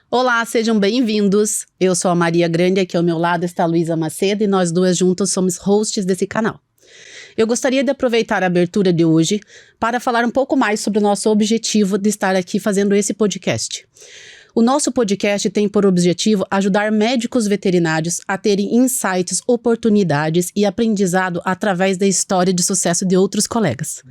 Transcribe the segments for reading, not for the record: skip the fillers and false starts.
Olá, sejam bem-vindos. Eu sou a Maria Grande, aqui ao meu lado está a Luísa Macedo e nós duas juntas somos hosts desse canal. Eu gostaria de aproveitar a abertura de hoje para falar um pouco mais sobre o nosso objetivo de estar aqui fazendo esse podcast. O nosso podcast tem por objetivo ajudar médicos veterinários a terem insights, oportunidades e aprendizado através da história de sucesso de outros colegas.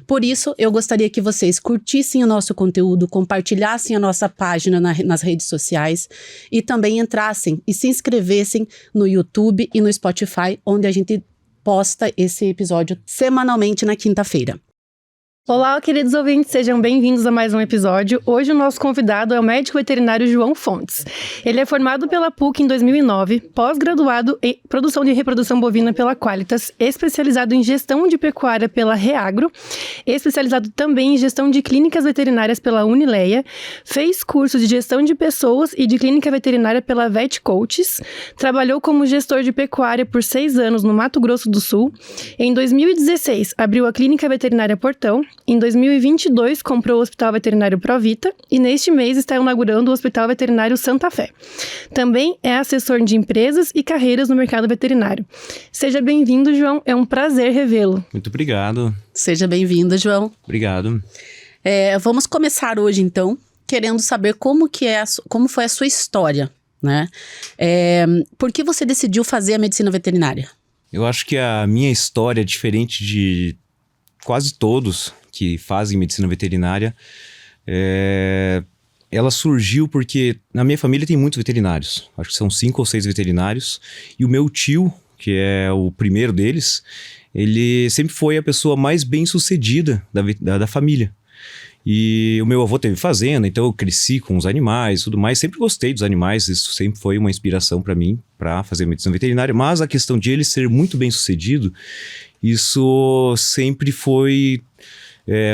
Por isso, eu gostaria que vocês curtissem o nosso conteúdo, compartilhassem a nossa página nas redes sociais e também entrassem e se inscrevessem no YouTube e no Spotify, onde a gente posta esse episódio semanalmente na quinta-feira. Olá, queridos ouvintes, sejam bem-vindos a mais um episódio. Hoje o nosso convidado é o médico veterinário João Fontes. Ele é formado pela PUC em 2009, pós-graduado em produção de reprodução bovina pela Qualitas, especializado em gestão de pecuária pela Reagro, especializado também em gestão de clínicas veterinárias pela Unileia, fez curso de gestão de pessoas e de clínica veterinária pela Vet Coaches, trabalhou como gestor de pecuária por 6 anos no Mato Grosso do Sul. Em 2016, abriu a Clínica Veterinária Portão. Em 2022, comprou o Hospital Veterinário Provita e neste mês está inaugurando o Hospital Veterinário Santa Fé. Também é assessor de empresas e carreiras no mercado veterinário. Seja bem-vindo, João. É um prazer revê-lo. Muito obrigado. Seja bem-vindo, João. Obrigado. Vamos começar hoje, então, querendo saber como foi a sua história, né? Por que você decidiu fazer a medicina veterinária? Eu acho que a minha história é diferente de quase todos que fazem medicina veterinária. Ela surgiu porque na minha família tem muitos veterinários. Acho que são 5 ou 6 veterinários. E o meu tio, que é o primeiro deles, ele sempre foi a pessoa mais bem-sucedida da família. E o meu avô teve fazenda, então eu cresci com os animais e tudo mais. Sempre gostei dos animais, isso sempre foi uma inspiração para mim, para fazer medicina veterinária. Mas a questão de ele ser muito bem-sucedido, isso sempre foi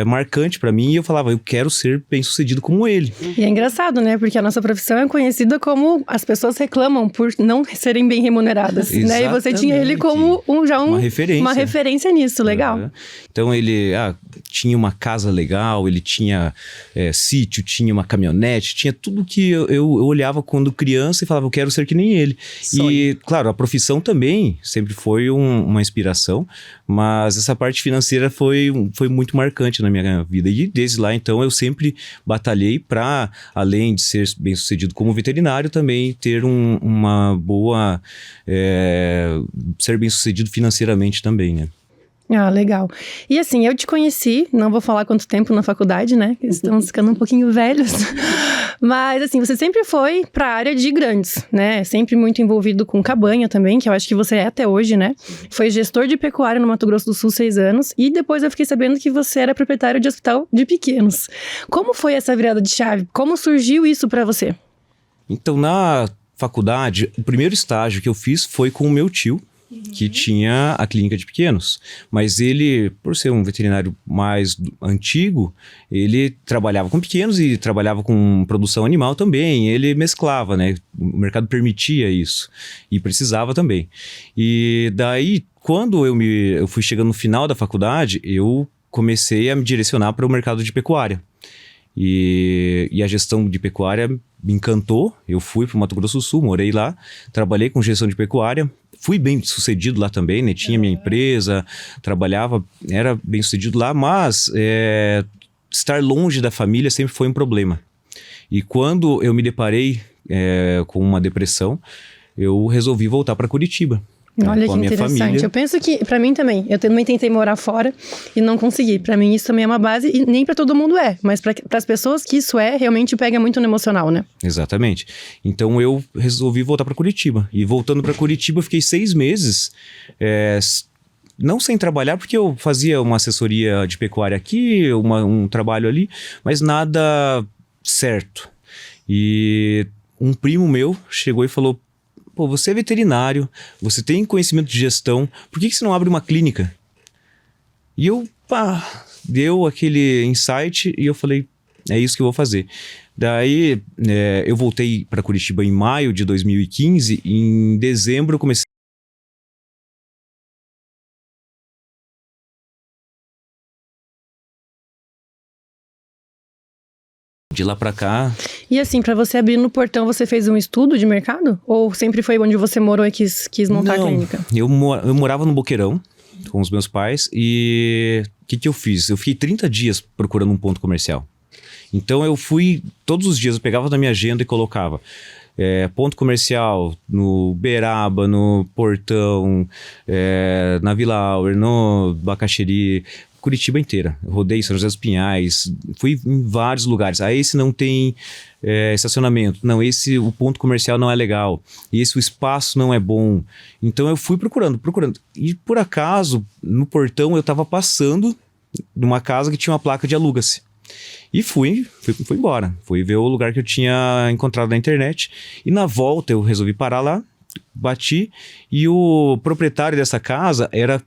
marcante para mim, e eu falava, eu quero ser bem-sucedido como ele. E é engraçado, né? Porque a nossa profissão é conhecida como as pessoas reclamam por não serem bem remuneradas, né? E você tinha ele como uma referência nisso, legal. Então ele tinha uma casa legal, ele tinha sítio, tinha uma caminhonete, tinha tudo que eu olhava quando criança e falava, eu quero ser que nem ele. Sonho. E, claro, a profissão também sempre foi uma inspiração, mas essa parte financeira foi muito marcante na minha vida. E desde lá, então, eu sempre batalhei para, além de ser bem-sucedido como veterinário, também ter uma boa... ser bem-sucedido financeiramente também, né? Ah, legal. E assim, eu te conheci, não vou falar quanto tempo na faculdade, né? Estamos ficando um pouquinho velhos. Mas assim, você sempre foi para a área de grandes, né? Sempre muito envolvido com cabanha também, que eu acho que você é até hoje, né? Foi gestor de pecuária no Mato Grosso do Sul 6 anos. E depois eu fiquei sabendo que você era proprietário de hospital de pequenos. Como foi essa virada de chave? Como surgiu isso para você? Então, na faculdade, o primeiro estágio que eu fiz foi com o meu tio, que tinha a clínica de pequenos. Mas ele, por ser um veterinário mais antigo, ele trabalhava com pequenos e trabalhava com produção animal também. Ele mesclava, né? O mercado permitia isso e precisava também. E daí, quando eu fui chegando no final da faculdade, eu comecei a me direcionar para o mercado de pecuária. E a gestão de pecuária me encantou. Eu fui para o Mato Grosso do Sul, morei lá, trabalhei com gestão de pecuária. Fui bem sucedido lá também, né? Tinha minha empresa, trabalhava, era bem sucedido lá, mas estar longe da família sempre foi um problema. E quando eu me deparei com uma depressão, eu resolvi voltar para Curitiba. Olha que interessante. Família. Eu penso que, pra mim também, eu também tentei morar fora e não consegui. Pra mim isso também é uma base e nem pra todo mundo mas para as pessoas que isso realmente pega muito no emocional, né? Exatamente. Então eu resolvi voltar pra Curitiba. E voltando pra Curitiba, eu fiquei 6 meses, não sem trabalhar, porque eu fazia uma assessoria de pecuária aqui, um trabalho ali, mas nada certo. E um primo meu chegou e falou, pô, você é veterinário, você tem conhecimento de gestão, por que você não abre uma clínica? E eu, deu aquele insight e eu falei, é isso que eu vou fazer. Daí, eu voltei para Curitiba em maio de 2015, e em dezembro eu comecei de lá para cá. E assim, pra você abrir no Portão, você fez um estudo de mercado? Ou sempre foi onde você morou e quis montar a clínica? Eu morava no Boqueirão com os meus pais e o que eu fiz? Eu fiquei 30 dias procurando um ponto comercial. Então eu fui, todos os dias eu pegava na minha agenda e colocava ponto comercial no Beraba, no Portão, na Vila Auer, no Bacaxeri, Curitiba inteira. Eu rodei São José dos Pinhais, fui em vários lugares. Esse não tem estacionamento. Não, o ponto comercial não é legal. Esse o espaço não é bom. Então eu fui procurando. E por acaso, no Portão eu estava passando numa casa que tinha uma placa de aluga-se. E fui embora. Fui ver o lugar que eu tinha encontrado na internet. E na volta eu resolvi parar lá, bati. E o proprietário dessa casa era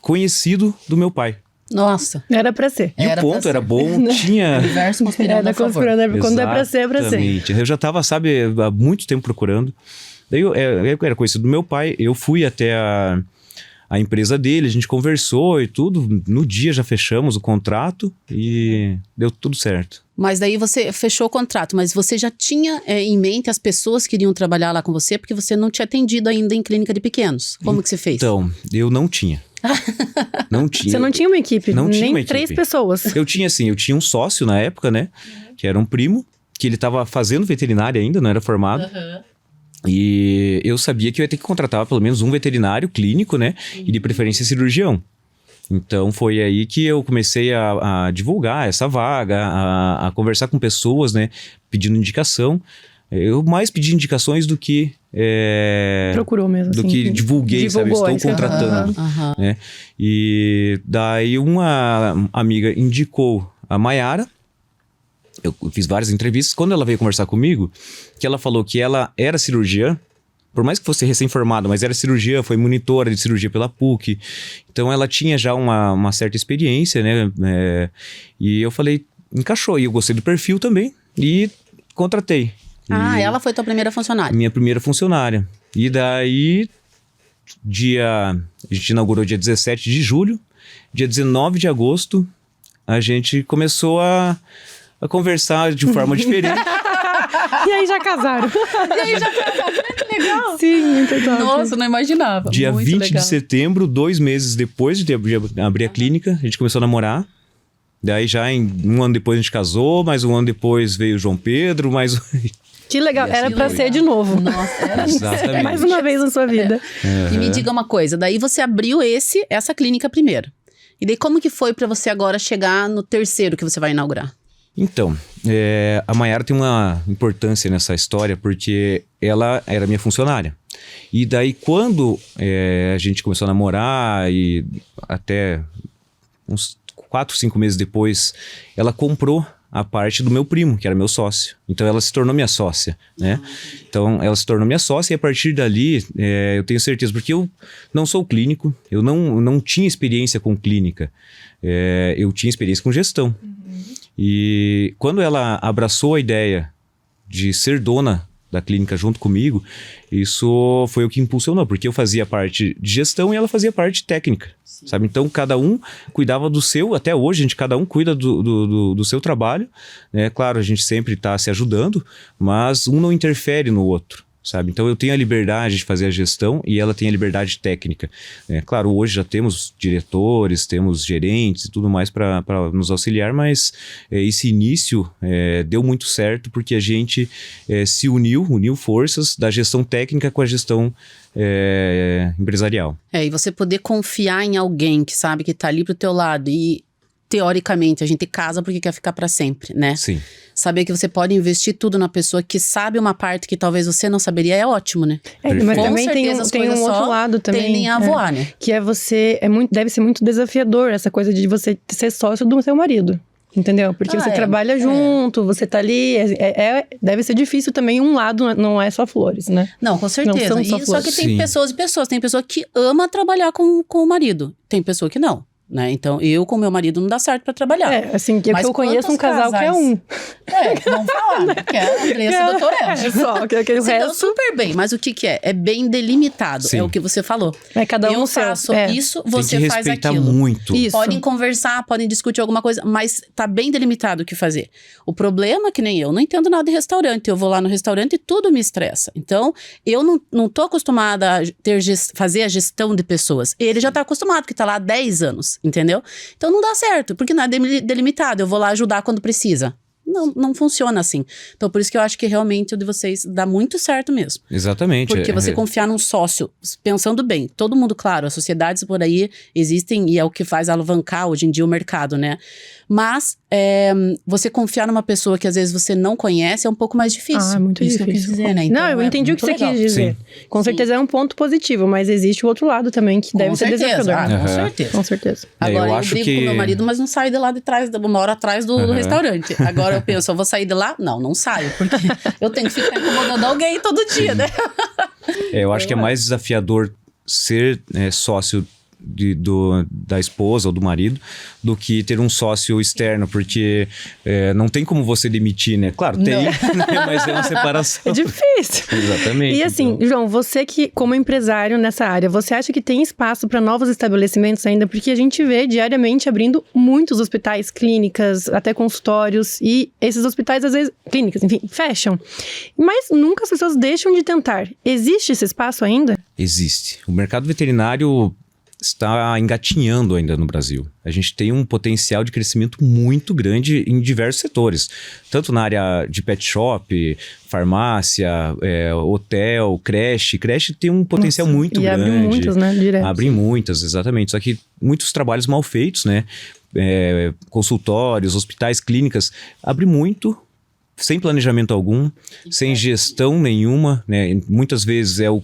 conhecido do meu pai. Nossa. Era pra ser. E o ponto era bom, tinha... Universo conspirando a favor. Quando é pra ser, é pra ser. Exatamente. Eu já tava, há muito tempo procurando. Daí eu era conhecido do meu pai, eu fui até a empresa dele, a gente conversou e tudo. No dia já fechamos o contrato e deu tudo certo. Mas daí você fechou o contrato, mas você já tinha em mente as pessoas que iriam trabalhar lá com você, porque você não tinha atendido ainda em clínica de pequenos. Como que você fez? Então, eu não tinha. Não tinha. Você não tinha uma equipe? Não tinha uma nem 3 pessoas. Eu tinha um sócio na época, né? Que era um primo, que ele tava fazendo veterinária ainda, não era formado. E eu sabia que eu ia ter que contratar pelo menos um veterinário clínico, né? E de preferência cirurgião. Então foi aí que eu comecei a divulgar essa vaga, a conversar com pessoas, né? Pedindo indicação. Eu mais pedi indicações do que... Procurou mesmo. Do assim, que divulguei, sabe? Estou contratando. Né? E daí uma amiga indicou a Mayara. Eu fiz várias entrevistas. Quando ela veio conversar comigo, que ela falou que ela era cirurgiã, por mais que fosse recém-formada, mas era cirurgiã, foi monitora de cirurgia pela PUC. Então ela tinha já uma certa experiência, né? E eu falei, encaixou. E eu gostei do perfil também e contratei. Ela foi tua primeira funcionária? Minha primeira funcionária. E daí, a gente inaugurou dia 17 de julho, dia 19 de agosto, a gente começou a conversar de forma diferente. E aí já casaram. Que legal. Sim, muito top. Nossa, não imaginava. Dia muito 20 legal. de setembro, 2 meses depois de abrir a clínica, a gente começou a namorar. Daí já um ano depois a gente casou, mais um ano depois veio o João Pedro, mais... Que legal, Assim era pra legal. ser de novo. Nossa, era Exatamente. Mais uma vez na sua vida. E me diga uma coisa, daí você abriu essa clínica primeiro. E daí como que foi pra você agora chegar no terceiro que você vai inaugurar? Então, a Mayara tem uma importância nessa história porque ela era minha funcionária. E daí quando a gente começou a namorar e até uns 4, 5 meses depois, ela comprou a parte do meu primo, que era meu sócio. Então ela se tornou minha sócia, né? Então ela se tornou minha sócia e a partir dali eu tenho certeza, porque eu não sou clínico, eu não tinha experiência com clínica, eu tinha experiência com gestão. E quando ela abraçou a ideia de ser dona da clínica junto comigo, isso foi o que impulsionou, porque eu fazia a parte de gestão e ela fazia a parte técnica, sabe? Então, cada um cuidava do seu, até hoje, cada um cuida do seu trabalho, né? Claro, a gente sempre está se ajudando, mas um não interfere no outro, sabe? Então, eu tenho a liberdade de fazer a gestão e ela tem a liberdade técnica. Claro, hoje já temos diretores, temos gerentes e tudo mais para nos auxiliar, mas esse início deu muito certo porque a gente se uniu forças da gestão técnica com a gestão empresarial. E você poder confiar em alguém que sabe que tá ali pro teu lado e... Teoricamente, a gente casa porque quer ficar pra sempre, né? Sim. Saber que você pode investir tudo na pessoa que sabe uma parte que talvez você não saberia é ótimo, né? Mas Com também tem certeza as um coisas outro só lado também. tendem a voar, né? Que deve ser muito desafiador essa coisa de você ser sócio do seu marido. Entendeu? Porque você trabalha junto, você tá ali. Deve ser difícil também, um lado não é só flores, né? Não, com certeza. Não são só Só flores. que tem Sim. pessoas e pessoas. Tem pessoa que ama trabalhar com o marido. Tem pessoa que não. né? Então, eu com meu marido não dá certo pra trabalhar. Assim, que Mas eu conheço um quantos casal que é casais- um. Vamos falar, né? Que é a Andressa e o Doutor Elcio. Só, que aquele Se deu resto... super bem, mas o que que é? É bem delimitado, Sim. é o que você falou. É cada um eu no seu. faço isso, Tem você que faz respeitar aquilo. muito. Isso. Podem conversar, podem discutir alguma coisa, mas tá bem delimitado o que fazer. O problema é que nem eu não entendo nada de restaurante. Eu vou lá no restaurante e tudo me estressa. Então, eu não tô acostumada a fazer a gestão de pessoas. Ele já tá acostumado, que tá lá há 10 anos, entendeu? Então, não dá certo, porque não é delimitado. Eu vou lá ajudar quando precisa. Não funciona assim. Então, por isso que eu acho que realmente o de vocês dá muito certo mesmo. Exatamente. Porque você confiar num sócio, pensando bem, todo mundo, claro, as sociedades por aí existem e é o que faz alavancar hoje em dia o mercado, né? Mas você confiar numa pessoa que às vezes você não conhece é um pouco mais difícil. É muito Isso difícil. que eu quis dizer, né? Não, eu é entendi o que muito você legal. quis dizer. Com certeza é um ponto positivo, mas existe o outro lado também, que deve ser desafiador. Com Aham. certeza. Com certeza. Agora, eu eu acho brigo que- com meu marido, mas não saio de lá de trás, uma hora atrás do restaurante. Agora eu penso, eu vou sair de lá? Não saio, porque eu tenho que ficar incomodando alguém todo dia, né? Eu acho que é mais desafiador ser sócio da esposa ou do marido do que ter um sócio externo, porque não tem como você demitir, né? Claro, tem, né? Mas é uma separação. É difícil. Exatamente. E assim, então. João, você que, como empresário nessa área, você acha que tem espaço para novos estabelecimentos ainda? Porque a gente vê diariamente abrindo muitos hospitais, clínicas, até consultórios, e esses hospitais, às vezes, clínicas, enfim, fecham. Mas nunca as pessoas deixam de tentar. Existe esse espaço ainda? Existe. O mercado veterinário está engatinhando ainda no Brasil. A gente tem um potencial de crescimento muito grande em diversos setores. Tanto na área de pet shop, farmácia, hotel, creche. Creche tem um potencial muito e grande. abre muitas, né? Direto. Abrem muitas, exatamente. Só que muitos trabalhos mal feitos, né? Consultórios, hospitais, clínicas. Abre muito, sem planejamento algum, sem gestão nenhuma, né? Muitas vezes é o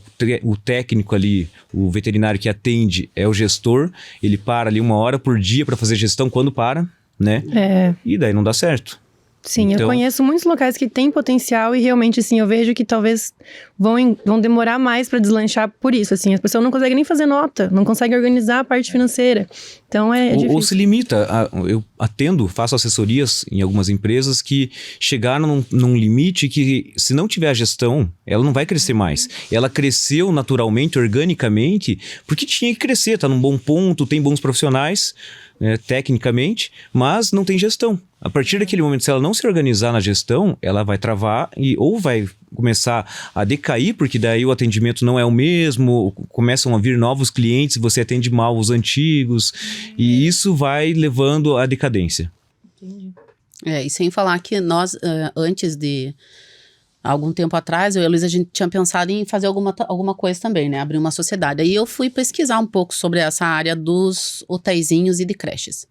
técnico ali, o veterinário que atende, é o gestor, ele para ali 1 hora por dia para fazer gestão quando para, né? E daí não dá certo. Sim, Então- eu conheço muitos locais que têm potencial e realmente, assim, eu vejo que talvez vão demorar mais para deslanchar por isso, assim. As pessoas não conseguem nem fazer nota, não conseguem organizar a parte financeira. Então, é difícil. Ou se limita. Eu faço assessorias em algumas empresas que chegaram num limite que, se não tiver a gestão, ela não vai crescer mais. Ela cresceu naturalmente, organicamente, porque tinha que crescer, tá num bom ponto, tem bons profissionais, né, tecnicamente, mas não tem gestão. A partir daquele momento, se ela não se organizar na gestão, ela vai travar ou vai começar a decair, porque daí o atendimento não é o mesmo, começam a vir novos clientes, você atende mal os antigos, e isso vai levando à decadência. E sem falar que nós, antes de algum tempo atrás, eu e a Luísa, a gente tinha pensado em fazer alguma coisa também, né? Abrir uma sociedade. Aí eu fui pesquisar um pouco sobre essa área dos hotéisinhos e de creches.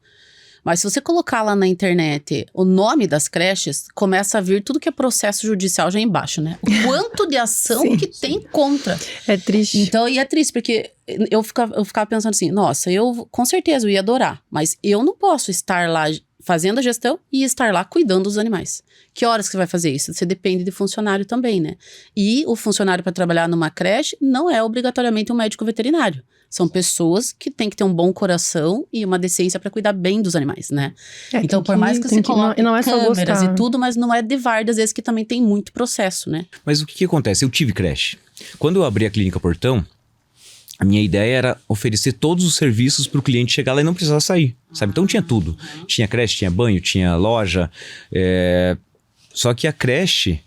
Mas se você colocar lá na internet o nome das creches, começa a vir tudo que é processo judicial já embaixo, né? O quanto de ação Sim. que tem contra. É triste. Então, e é triste, porque eu ficava pensando assim, nossa, eu com certeza eu ia adorar, mas eu não posso estar lá fazendo a gestão e estar lá cuidando dos animais. Que horas que você vai fazer isso? Você depende de funcionário também, né? E o funcionário para trabalhar numa creche não é obrigatoriamente um médico veterinário. São pessoas que têm que ter um bom coração e uma decência para cuidar bem dos animais, né? Então, por mais que você coloque não é só câmeras gostar. e tudo, mas não é de varda, às vezes, que também tem muito processo, né? Mas o que acontece? Eu tive creche. Quando eu abri a Clínica Portão, a minha ideia era oferecer todos os serviços para o cliente chegar lá e não precisar sair, sabe? Então tinha tudo. Tinha creche, tinha banho, tinha loja. Só que a creche,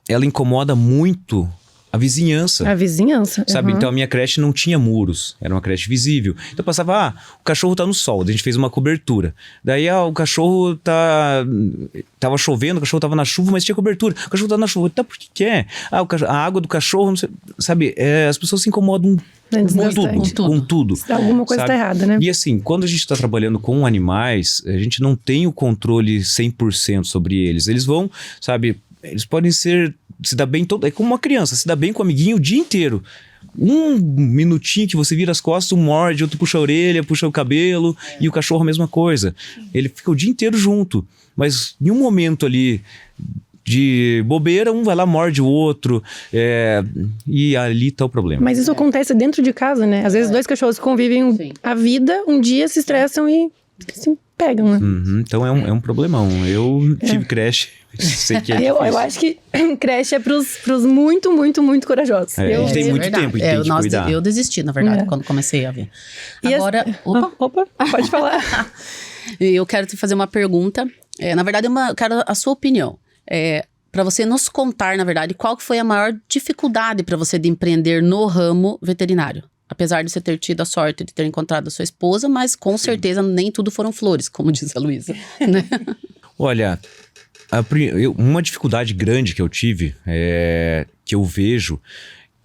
ela incomoda muito a vizinhança. A vizinhança. Sabe? uhum. Então a minha creche não tinha muros, era uma creche visível. Então passava, o cachorro tá no sol, daí a gente fez uma cobertura. Daí o cachorro tava chovendo, o cachorro tava na chuva, mas tinha cobertura. O cachorro tá na chuva, tá, por que que é? A água do cachorro, não sei, sabe? As pessoas se incomodam com tudo. Alguma coisa sabe? tá errada, né? E assim, quando a gente tá trabalhando com animais, a gente não tem o controle 100% sobre eles. Eles vão, sabe, eles podem se dar bem é como uma criança, se dá bem com o amiguinho o dia inteiro. Um minutinho que você vira as costas, um morde, outro puxa a orelha, puxa o cabelo, e o cachorro a mesma coisa. Ele fica o dia inteiro junto, mas em um momento ali de bobeira, um vai lá, morde o outro, e ali tá o problema. Mas isso acontece dentro de casa, né? Às vezes dois cachorros convivem a vida, um dia se estressam e se pegam, né? Então é um problemão. Eu tive creche, sei que é difícil. Eu acho que creche é pros muito, muito, muito corajosos. A gente tem muito tempo e tem que cuidar. Eu desisti, na verdade, quando comecei a ver. E Agora... Opa, pode falar. Eu quero te fazer uma pergunta. Na verdade, eu quero a sua opinião. Para você nos contar, na verdade, qual que foi a maior dificuldade para você de empreender no ramo veterinário? Apesar de você ter tido a sorte de ter encontrado a sua esposa, mas com certeza nem tudo foram flores, como diz a Luísa, né? Olha, uma dificuldade grande que eu tive, que eu vejo,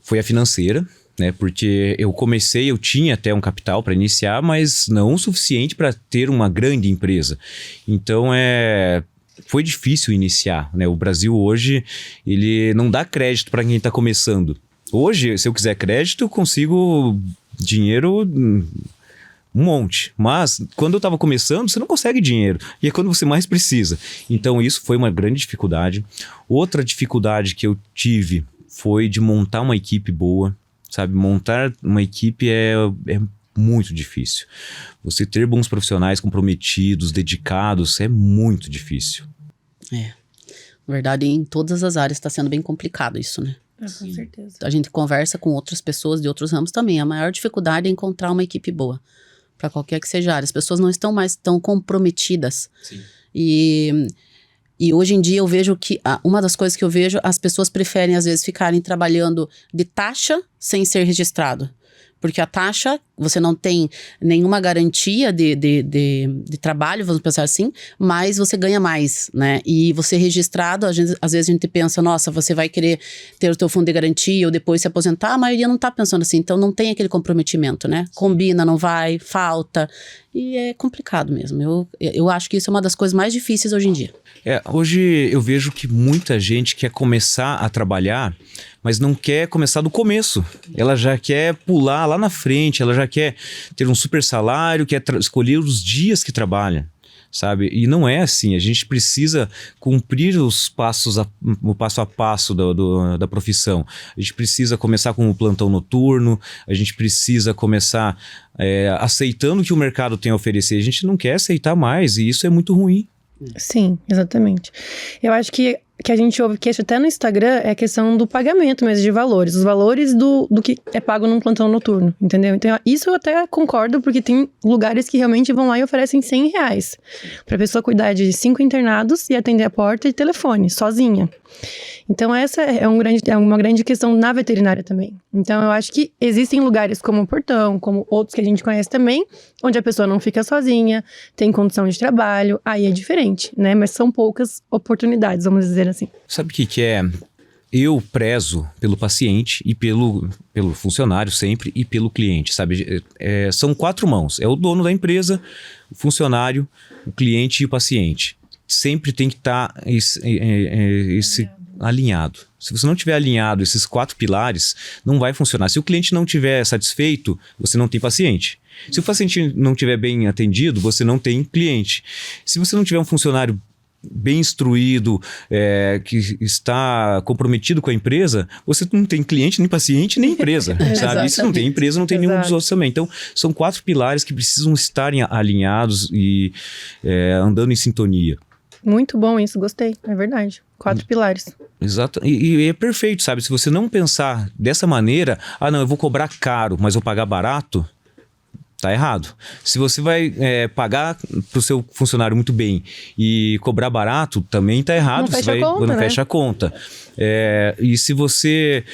foi a financeira, né? Porque eu tinha até um capital para iniciar, mas não o suficiente para ter uma grande empresa. Então, foi difícil iniciar, né? O Brasil hoje, ele não dá crédito para quem está começando. Hoje, se eu quiser crédito, eu consigo dinheiro um monte. Mas, quando eu estava começando, você não consegue dinheiro. E é quando você mais precisa. Então, isso foi uma grande dificuldade. Outra dificuldade que eu tive foi de montar uma equipe boa. Sabe, montar uma equipe é muito difícil. Você ter bons profissionais comprometidos, dedicados, é muito difícil. Na verdade, em todas as áreas está sendo bem complicado isso, né? Com certeza. A gente conversa com outras pessoas de outros ramos também. A maior dificuldade é encontrar uma equipe boa, para qualquer que seja a área. As pessoas não estão mais tão comprometidas. Sim. E hoje em dia eu vejo que, uma das coisas que eu vejo, as pessoas preferem às vezes ficarem trabalhando de taxa sem ser registrado. Porque a taxa, você não tem nenhuma garantia de trabalho, vamos pensar assim, mas você ganha mais, né? E você registrado, às vezes a gente pensa, nossa, você vai querer ter o teu fundo de garantia ou depois se aposentar, a maioria não tá pensando assim, então não tem aquele comprometimento, né? Combina, não vai, falta, e é complicado mesmo. Eu acho que isso é uma das coisas mais difíceis hoje em dia. Hoje eu vejo que muita gente quer começar a trabalhar, mas não quer começar do começo. Ela já quer pular lá na frente, ela já quer ter um super salário, quer escolher os dias que trabalha, sabe? E não é assim, a gente precisa cumprir o passo a passo da profissão. A gente precisa começar com o plantão noturno, a gente precisa começar aceitando o que o mercado tem a oferecer. A gente não quer aceitar mais e isso é muito ruim. Sim, exatamente. Eu acho que a gente ouve queixa até no Instagram é a questão do pagamento mesmo de valores. Os valores do que é pago num plantão noturno, entendeu? Então, isso eu até concordo, porque tem lugares que realmente vão lá e oferecem R$100 pra pessoa cuidar de 5 internados e atender a porta e telefone, sozinha. Então, essa é uma grande questão na veterinária também. Então, eu acho que existem lugares como o Portão, como outros que a gente conhece também, onde a pessoa não fica sozinha, tem condição de trabalho, aí é diferente, né? Mas são poucas oportunidades, vamos dizer assim. Sabe o que é? Eu prezo pelo paciente e pelo funcionário sempre e pelo cliente, sabe? São 4 mãos. É o dono da empresa, o funcionário, o cliente e o paciente. Sempre tem que estar alinhado. Se você não tiver alinhado esses 4 pilares, não vai funcionar. Se o cliente não estiver satisfeito, você não tem paciente. Se o paciente não estiver bem atendido, você não tem cliente. Se você não tiver um funcionário bem instruído, que está comprometido com a empresa, você não tem cliente, nem paciente, nem empresa, sabe? E se não tem empresa, não tem nenhum dos outros também. Então, são 4 pilares que precisam estarem alinhados e andando em sintonia. Muito bom isso, gostei, é verdade. 4 pilares. Exato, e é perfeito, sabe? Se você não pensar dessa maneira, não, eu vou cobrar caro, mas vou pagar barato, tá errado. Se você vai pagar pro seu funcionário muito bem e cobrar barato, também tá errado. Não fecha a conta, não né? fecha a conta. E se você...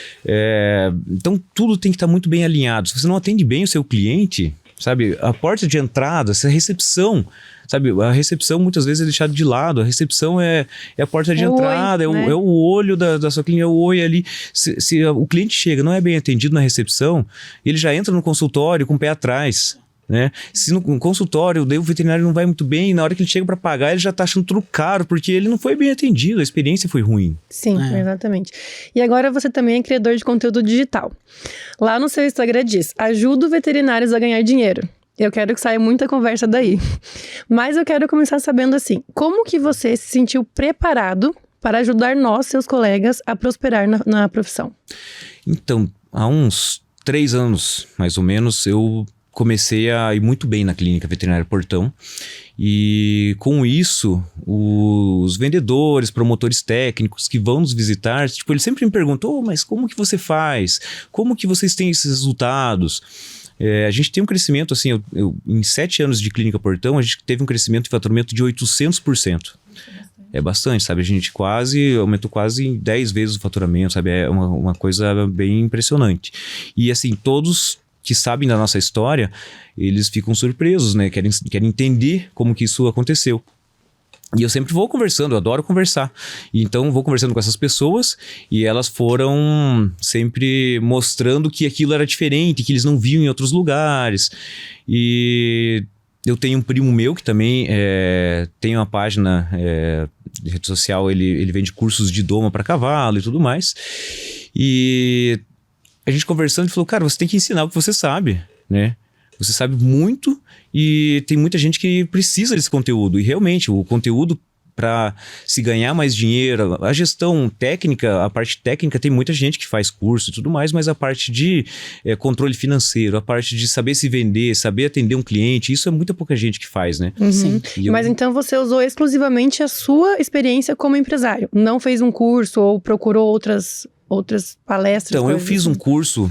então, tudo tem que estar muito bem alinhado. Se você não atende bem o seu cliente, sabe? A porta de entrada, essa recepção... Sabe, a recepção muitas vezes é deixada de lado. A recepção é a porta de entrada, oi, né? é o olho da sua clínica, é o oi ali. Se o cliente chega, não é bem atendido na recepção, ele já entra no consultório com o pé atrás, né? Se no consultório o veterinário não vai muito bem, na hora que ele chega para pagar, ele já tá achando tudo caro, porque ele não foi bem atendido, a experiência foi ruim. Sim, exatamente. E agora você também é criador de conteúdo digital. Lá no seu Instagram diz: ajudo veterinários a ganhar dinheiro. Eu quero que saia muita conversa daí. Mas eu quero começar sabendo assim, como que você se sentiu preparado para ajudar nós, seus colegas, a prosperar na profissão? Então, há uns 3 anos, mais ou menos, eu comecei a ir muito bem na clínica veterinária Portão. E com isso, os vendedores, promotores técnicos que vão nos visitar, tipo, eles sempre me perguntam, mas como que você faz? Como que vocês têm esses resultados? A gente tem um crescimento, assim, em 7 anos de clínica Portão, a gente teve um crescimento de faturamento de 800%. É bastante, sabe? A gente aumentou quase 10 vezes o faturamento, sabe? É uma coisa bem impressionante. E assim, todos que sabem da nossa história, eles ficam surpresos, né? Querem entender como que isso aconteceu. E eu sempre vou conversando, eu adoro conversar. Então, vou conversando com essas pessoas e elas foram sempre mostrando que aquilo era diferente, que eles não viam em outros lugares. E eu tenho um primo meu que também tem uma página de rede social, ele vende cursos de doma para cavalo e tudo mais. E a gente conversando, ele falou, cara, você tem que ensinar o que você sabe, né? Você sabe muito e tem muita gente que precisa desse conteúdo. E realmente, o conteúdo para se ganhar mais dinheiro, a gestão técnica, a parte técnica, tem muita gente que faz curso e tudo mais, mas a parte de controle financeiro, a parte de saber se vender, saber atender um cliente, isso é muita pouca gente que faz, né? Uhum. Sim. Mas então você usou exclusivamente a sua experiência como empresário? Não fez um curso ou procurou outras palestras? Então, eu fiz um curso,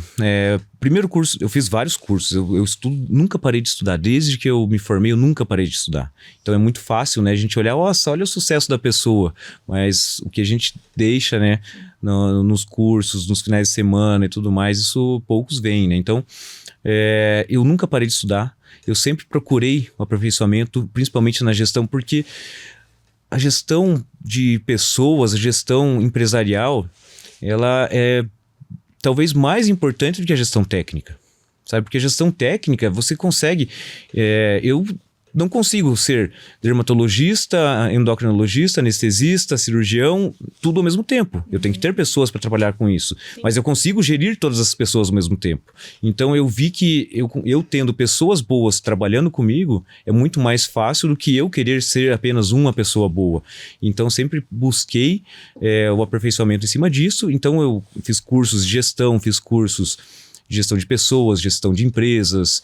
primeiro curso, eu fiz vários cursos, eu estudo, nunca parei de estudar, desde que eu me formei eu nunca parei de estudar. Então é muito fácil, né, a gente olhar, nossa, olha o sucesso da pessoa, mas o que a gente deixa, né, nos cursos, nos finais de semana e tudo mais, isso poucos veem, né, então eu nunca parei de estudar, eu sempre procurei o aperfeiçoamento, principalmente na gestão, porque a gestão de pessoas, a gestão empresarial, ela é talvez mais importante do que a gestão técnica, sabe? Porque a gestão técnica, você consegue... eu não consigo ser dermatologista, endocrinologista, anestesista, cirurgião, tudo ao mesmo tempo. Eu tenho que ter pessoas para trabalhar com isso. Sim. Mas eu consigo gerir todas as pessoas ao mesmo tempo. Então eu vi que eu tendo pessoas boas trabalhando comigo, é muito mais fácil do que eu querer ser apenas uma pessoa boa. Então sempre busquei o aperfeiçoamento em cima disso. Então eu fiz cursos de gestão, fiz cursos gestão de pessoas, gestão de empresas,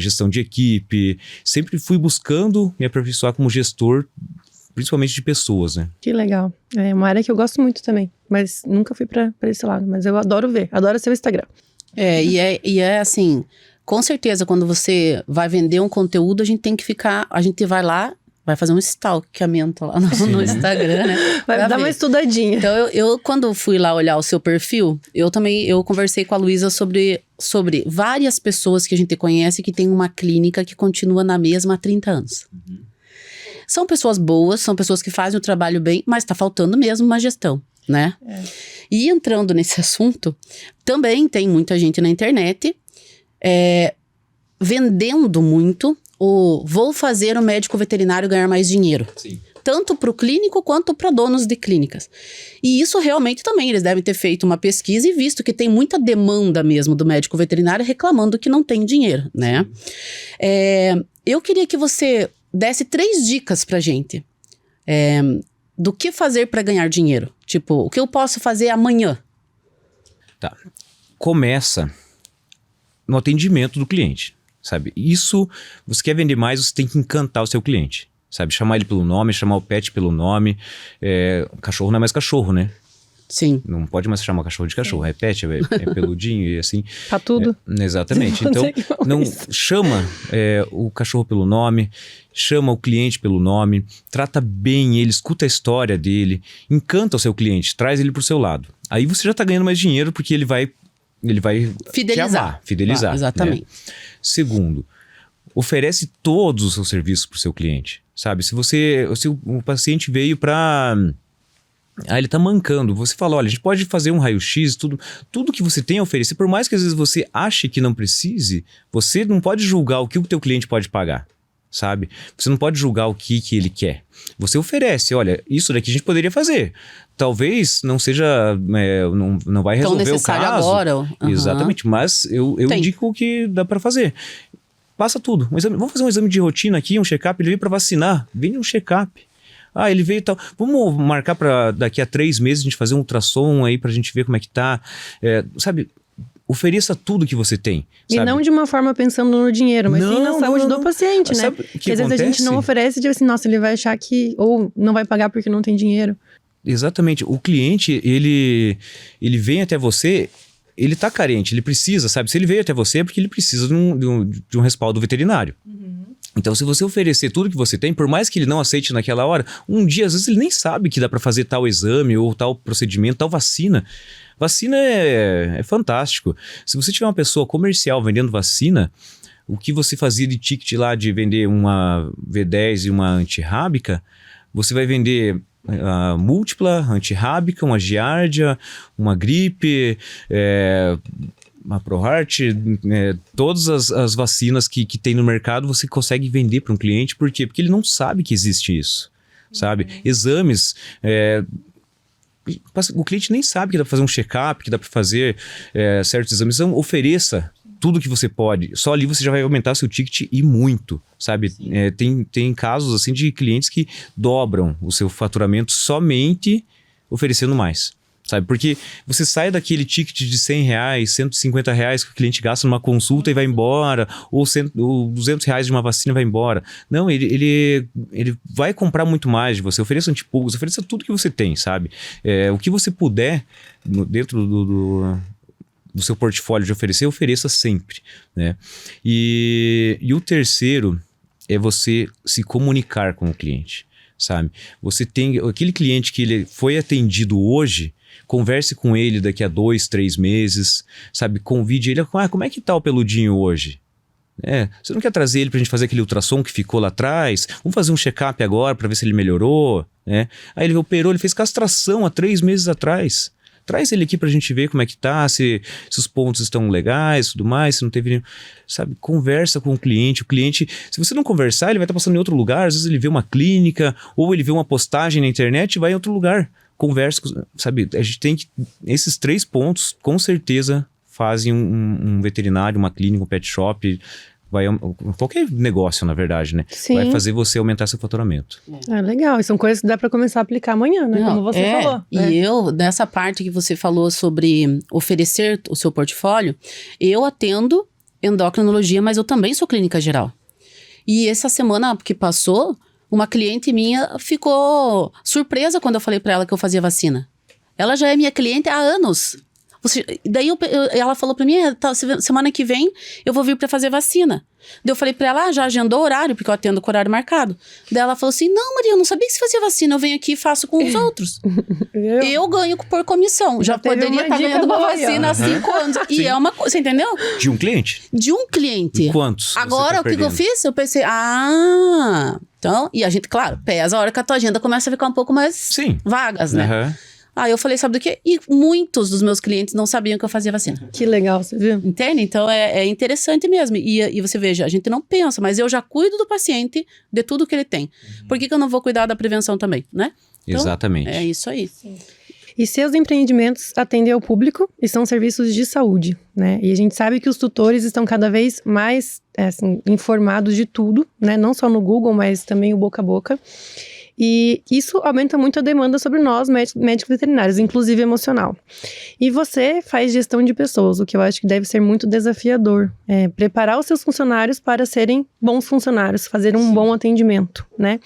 gestão de equipe. Sempre fui buscando me aperfeiçoar como gestor, principalmente de pessoas, né? Que legal. É uma área que eu gosto muito também, mas nunca fui para esse lado. Mas eu adoro ver, adoro seu Instagram. E é assim, com certeza quando você vai vender um conteúdo, a gente vai lá, vai fazer um stalkeamento lá no Instagram, né? Vai dar uma estudadinha. Então, eu quando fui lá olhar o seu perfil, eu conversei com a Luísa sobre várias pessoas que a gente conhece que tem uma clínica que continua na mesma há 30 anos. Uhum. São pessoas boas, são pessoas que fazem o trabalho bem, mas tá faltando mesmo uma gestão, né? E entrando nesse assunto, também tem muita gente na internet vendendo muito vou fazer o médico veterinário ganhar mais dinheiro. Sim. Tanto para o clínico quanto para donos de clínicas. E isso realmente também, eles devem ter feito uma pesquisa e visto que tem muita demanda mesmo do médico veterinário reclamando que não tem dinheiro, né? Eu queria que você desse 3 dicas pra gente do que fazer para ganhar dinheiro. Tipo, o que eu posso fazer amanhã? Tá. Começa no atendimento do cliente. Sabe? Isso, você quer vender mais, você tem que encantar o seu cliente, sabe? Chamar ele pelo nome, chamar o pet pelo nome. Cachorro não é mais cachorro, né? Sim. Não pode mais chamar cachorro de cachorro, é pet, é peludinho e assim. Tá tudo. Exatamente. Então, não chama o cachorro pelo nome, chama o cliente pelo nome, trata bem ele, escuta a história dele, encanta o seu cliente, traz ele pro seu lado. Aí você já tá ganhando mais dinheiro porque ele vai fidelizar. Exatamente. Né? Segundo, oferece todos os seus serviços para o seu cliente, sabe? Se o paciente veio para... ele tá mancando, você fala, olha, a gente pode fazer um raio-x, tudo que você tem a oferecer, por mais que às vezes você ache que não precise, você não pode julgar o que o teu cliente pode pagar, sabe? Você não pode julgar o que ele quer. Você oferece, olha, isso daqui a gente poderia fazer. Talvez não seja, não vai resolver o caso. Agora. Uhum. Exatamente, mas eu indico o que dá para fazer. Passa tudo. Vamos fazer um exame de rotina aqui, um check-up, ele veio para vacinar. Vem um check-up. Ah, ele veio e tal. Vamos marcar para daqui a 3 meses a gente fazer um ultrassom aí pra gente ver como é que tá. Sabe, ofereça tudo que você tem. E sabe? não de uma forma pensando no dinheiro, mas sim na saúde do paciente, né? Sabe o que Porque às vezes a gente não oferece e diz assim, nossa, ele vai achar que... Ou não vai pagar porque não tem dinheiro. Exatamente. O cliente, ele vem até você, ele tá carente, ele precisa, sabe? Se ele veio até você é porque ele precisa de um respaldo veterinário. Então, se você oferecer tudo que você tem, por mais que ele não aceite naquela hora, um dia, às vezes, ele nem sabe que dá para fazer tal exame ou tal procedimento, tal vacina. Vacina é fantástico. Se você tiver uma pessoa comercial vendendo vacina, o que você fazia de ticket lá de vender uma V10 e uma antirrábica, você vai vender múltipla, antirrábica, uma giardia, uma gripe, uma ProHeart, todas as vacinas que tem no mercado você consegue vender para um cliente. Por quê? Porque ele não sabe que existe isso, sabe? Exames... o cliente nem sabe que dá para fazer um check-up, que dá para fazer certos exames. Então, ofereça tudo que você pode. Só ali você já vai aumentar seu ticket e muito, sabe? Tem casos assim de clientes que dobram o seu faturamento somente oferecendo mais, sabe? Porque você sai daquele ticket de R$100, R$150 que o cliente gasta numa consulta e vai embora, ou R$200 de uma vacina e vai embora. Não, ele vai comprar muito mais de você. Ofereça antipulgas, ofereça tudo que você tem, sabe? O que você puder dentro do seu portfólio de oferecer, ofereça sempre, né? E o terceiro é você se comunicar com o cliente, sabe? Você tem aquele cliente que ele foi atendido hoje, converse com ele daqui a 2, 3 meses, sabe? Convide ele, como é que tá o peludinho hoje? Você não quer trazer ele pra gente fazer aquele ultrassom que ficou lá atrás? Vamos fazer um check-up agora pra ver se ele melhorou, né? Aí ele operou, ele fez castração há 3 meses atrás. Traz ele aqui pra gente ver como é que tá, se os pontos estão legais, tudo mais, se não teve nenhum... Sabe, conversa com o cliente. Se você não conversar, ele vai estar passando em outro lugar. Às vezes ele vê uma clínica, ou ele vê uma postagem na internet e vai em outro lugar. Conversa, sabe, a gente tem que... Esses 3 pontos, com certeza, fazem um veterinário, uma clínica, um pet shop... qualquer negócio, na verdade, né? Sim. Vai fazer você aumentar seu faturamento. Legal. E são coisas que dá para começar a aplicar amanhã, né? Como você falou. E eu, nessa parte que você falou sobre oferecer o seu portfólio, eu atendo endocrinologia, mas eu também sou clínica geral. E essa semana que passou, uma cliente minha ficou surpresa quando eu falei para ela que eu fazia vacina. Ela já é minha cliente há anos. Daí ela falou pra mim, semana que vem eu vou vir pra fazer vacina. Daí eu falei pra ela, já agendou o horário, porque eu atendo com o horário marcado. Daí ela falou assim, não, Maria, eu não sabia que você fazia vacina, eu venho aqui e faço com os outros. Eu ganho por comissão, já poderia estar ganhando uma vacina há 5 anos. E é uma coisa, você entendeu? De um cliente? De um cliente. E quantos? Agora, o que eu fiz? Eu pensei, então, e a gente, claro, pesa a hora que a tua agenda começa a ficar um pouco mais vagas, né? Aí eu falei, sabe do quê? E muitos dos meus clientes não sabiam que eu fazia vacina. Que legal, você viu? Entende? Então é interessante mesmo. E você veja, a gente não pensa, mas eu já cuido do paciente de tudo que ele tem. Por que eu não vou cuidar da prevenção também, né? Então, exatamente. É isso aí. Sim. E seus empreendimentos atendem ao público e são serviços de saúde, né? E a gente sabe que os tutores estão cada vez mais informados de tudo, né? Não só no Google, mas também o boca a boca. E isso aumenta muito a demanda sobre nós, médicos veterinários, inclusive emocional. E você faz gestão de pessoas, o que eu acho que deve ser muito desafiador. Preparar os seus funcionários para serem bons funcionários, fazer um bom atendimento, né?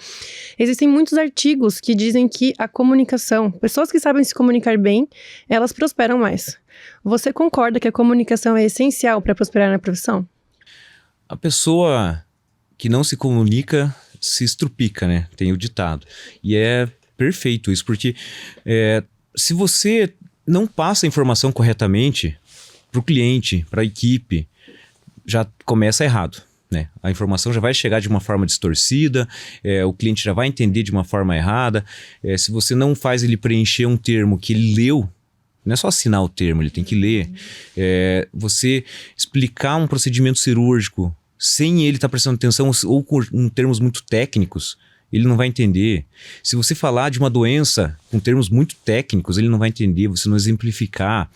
Existem muitos artigos que dizem que a comunicação, pessoas que sabem se comunicar bem, elas prosperam mais. Você concorda que a comunicação é essencial para prosperar na profissão? A pessoa que não se comunica se estrupica, né? Tem o ditado. E é perfeito isso, porque se você não passa a informação corretamente para o cliente, para a equipe, já começa errado, né? A informação já vai chegar de uma forma distorcida, o cliente já vai entender de uma forma errada. Se você não faz ele preencher um termo que ele leu, não é só assinar o termo, ele tem que ler. Você explicar um procedimento cirúrgico sem ele estar prestando atenção ou com termos muito técnicos, ele não vai entender. Se você falar de uma doença com termos muito técnicos, ele não vai entender. Você não exemplificar.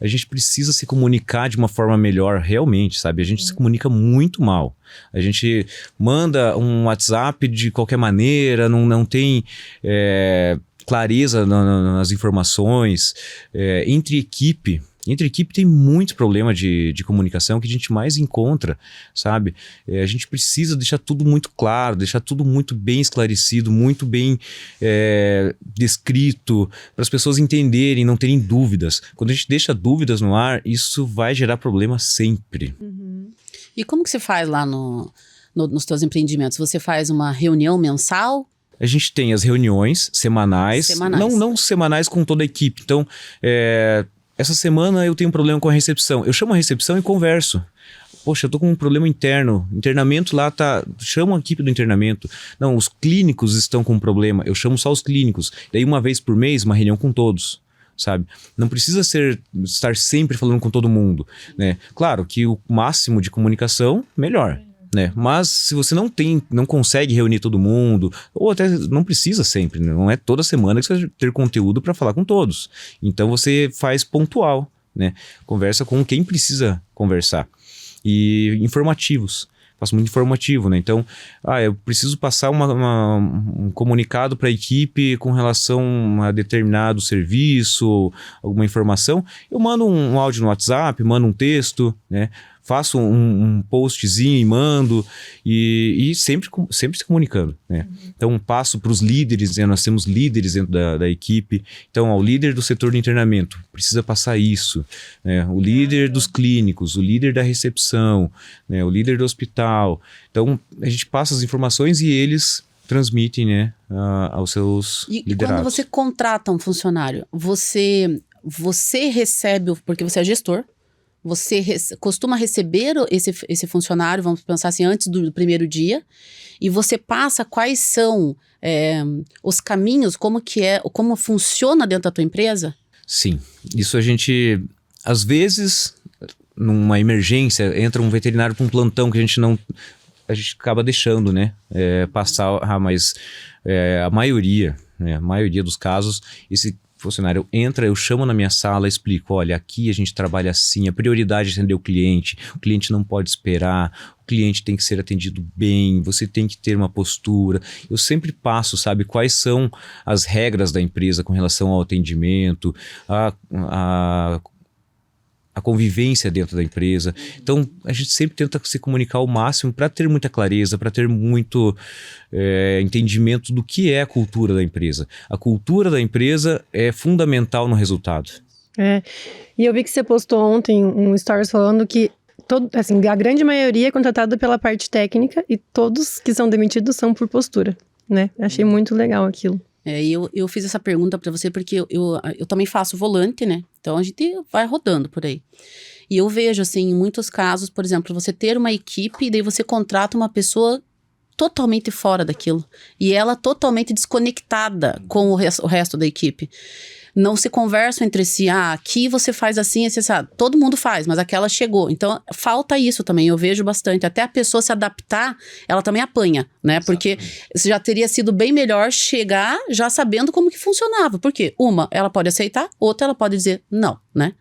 a gente precisa se comunicar de uma forma melhor realmente, sabe? A gente se comunica muito mal. A gente manda um WhatsApp de qualquer maneira, não tem clareza nas informações. Entre equipe tem muito problema de comunicação que a gente mais encontra, sabe? A gente precisa deixar tudo muito claro, deixar tudo muito bem esclarecido, muito bem descrito, para as pessoas entenderem, não terem dúvidas. Quando a gente deixa dúvidas no ar, isso vai gerar problema sempre. E como que você faz lá nos teus empreendimentos? Você faz uma reunião mensal? A gente tem as reuniões semanais. Não semanais com toda a equipe. Então, essa semana eu tenho um problema com a recepção. Eu chamo a recepção e converso. Poxa, eu tô com um problema internamento lá chamo a equipe do internamento. Não, os clínicos estão com um problema, eu chamo só os clínicos. Daí uma vez por mês, uma reunião com todos, sabe? Não precisa estar sempre falando com todo mundo, né? Claro que o máximo de comunicação, melhor. Né? Mas se você não consegue reunir todo mundo, ou até não precisa sempre, né? Não é toda semana que você vai ter conteúdo para falar com todos. Então você faz pontual, né? Conversa com quem precisa conversar. E informativos. Faço muito informativo, né? Então, eu preciso passar um comunicado para a equipe com relação a determinado serviço, alguma informação. Eu mando um áudio no WhatsApp, mando um texto, né? Faço um postzinho e mando, e sempre se comunicando, né? Então passo para os líderes, né? Nós temos líderes dentro da equipe. Então, o líder do setor de internamento precisa passar isso, né? O líder dos clínicos, o líder da recepção, né? O líder do hospital. Então a gente passa as informações e eles transmitem, né? Aos seus liderados. E quando você contrata um funcionário, você recebe, porque você é gestor, você costuma receber esse funcionário, vamos pensar assim, antes do primeiro dia, e você passa quais são os caminhos, como funciona dentro da tua empresa? Sim, isso a gente, às vezes, numa emergência, entra um veterinário para um plantão que a gente acaba deixando, né, passar, mas a maioria, né, a maioria dos casos, esse funcionário entra, eu chamo na minha sala, explico, olha, aqui a gente trabalha assim, a prioridade é atender o cliente não pode esperar, o cliente tem que ser atendido bem, você tem que ter uma postura. Eu sempre passo, sabe, quais são as regras da empresa com relação ao atendimento, a convivência dentro da empresa. Então, a gente sempre tenta se comunicar ao máximo para ter muita clareza, para ter muito entendimento do que é a cultura da empresa. A cultura da empresa é fundamental no resultado. E eu vi que você postou ontem um stories falando que a grande maioria é contratada pela parte técnica e todos que são demitidos são por postura, né? Achei muito legal aquilo. Eu fiz essa pergunta para você porque eu também faço volante, né? Então a gente vai rodando por aí. E eu vejo, assim, em muitos casos, por exemplo, você ter uma equipe e daí você contrata uma pessoa totalmente fora daquilo. E ela totalmente desconectada com o resto da equipe. Não se conversam entre si. Aqui você faz assim, sabe? Todo mundo faz, mas aquela chegou. Então, falta isso também, eu vejo bastante. Até a pessoa se adaptar, ela também apanha, né? Porque já teria sido bem melhor chegar já sabendo como que funcionava. Por quê? Uma, ela pode aceitar, outra, ela pode dizer não, né?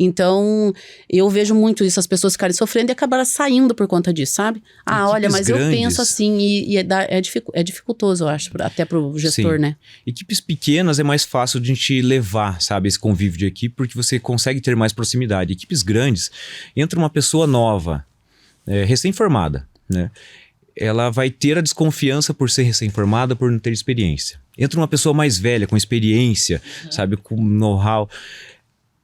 Então, eu vejo muito isso, as pessoas ficarem sofrendo e acabarem saindo por conta disso, sabe? Olha, mas grandes, eu penso assim, e é dificultoso, eu acho, até pro gestor, sim, né? Equipes pequenas é mais fácil de a gente levar, sabe, esse convívio de equipe, porque você consegue ter mais proximidade. Equipes grandes, entra uma pessoa nova, recém-formada, né? Ela vai ter a desconfiança por ser recém-formada, por não ter experiência. Entra uma pessoa mais velha, com experiência, sabe, com know-how,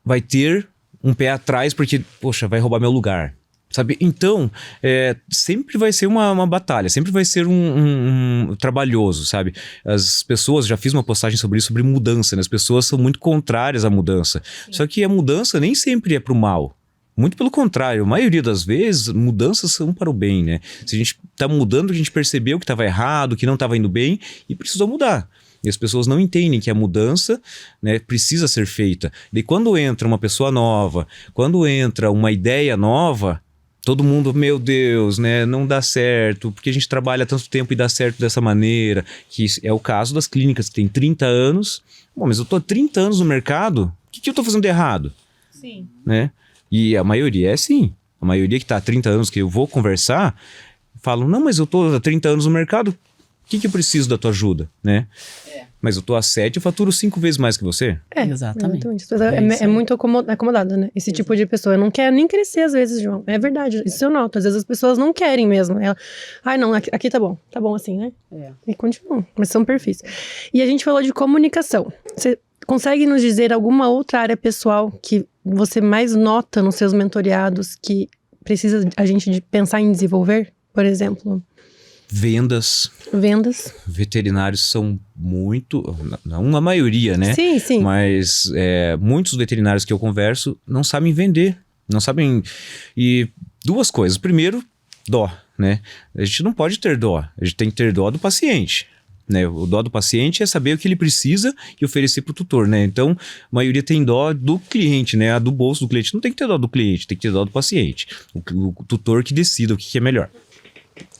vai ter um pé atrás porque, poxa, vai roubar meu lugar, sabe? Então, sempre vai ser uma batalha, sempre vai ser um trabalhoso, sabe? As pessoas, já fiz uma postagem sobre isso, sobre mudança, né? As pessoas são muito contrárias à mudança. Sim. Só que a mudança nem sempre é pro mal. Muito pelo contrário, a maioria das vezes, mudanças são para o bem, né? Se a gente tá mudando, a gente percebeu que estava errado, que não estava indo bem e precisou mudar. E as pessoas não entendem que a mudança, né, precisa ser feita. E quando entra uma pessoa nova, quando entra uma ideia nova, todo mundo, meu Deus, né, não dá certo, porque a gente trabalha tanto tempo e dá certo dessa maneira, que é o caso das clínicas que tem 30 anos. Bom, mas eu tô há 30 anos no mercado, o que eu tô fazendo de errado? Sim. né? E a maioria é assim. A maioria que está há 30 anos que eu vou conversar, falam, não, mas eu tô há 30 anos no mercado, o que eu preciso da tua ajuda, né? Mas eu tô há 7 e faturo 5 vezes mais que você. Exatamente. As pessoas É isso é aí. muito acomodada, né? Esse tipo de pessoa não quer nem crescer às vezes, João. É verdade, isso eu noto. Às vezes as pessoas não querem mesmo. Ela, ai não, aqui tá bom assim, né? E continuam, mas são perfis. E a gente falou de comunicação. Você consegue nos dizer alguma outra área pessoal que você mais nota nos seus mentoreados que precisa a gente de pensar em desenvolver? Por exemplo, Vendas, veterinários são muito, não a maioria, né? Sim. Mas muitos veterinários que eu converso não sabem vender, não sabem. E duas coisas. Primeiro, dó, né? A gente não pode ter dó, a gente tem que ter dó do paciente. Né? O dó do paciente é saber o que ele precisa e oferecer para o tutor, né? Então, a maioria tem dó do cliente, né? A do bolso do cliente. Não tem que ter dó do cliente, tem que ter dó do paciente. O tutor que decida o que é melhor.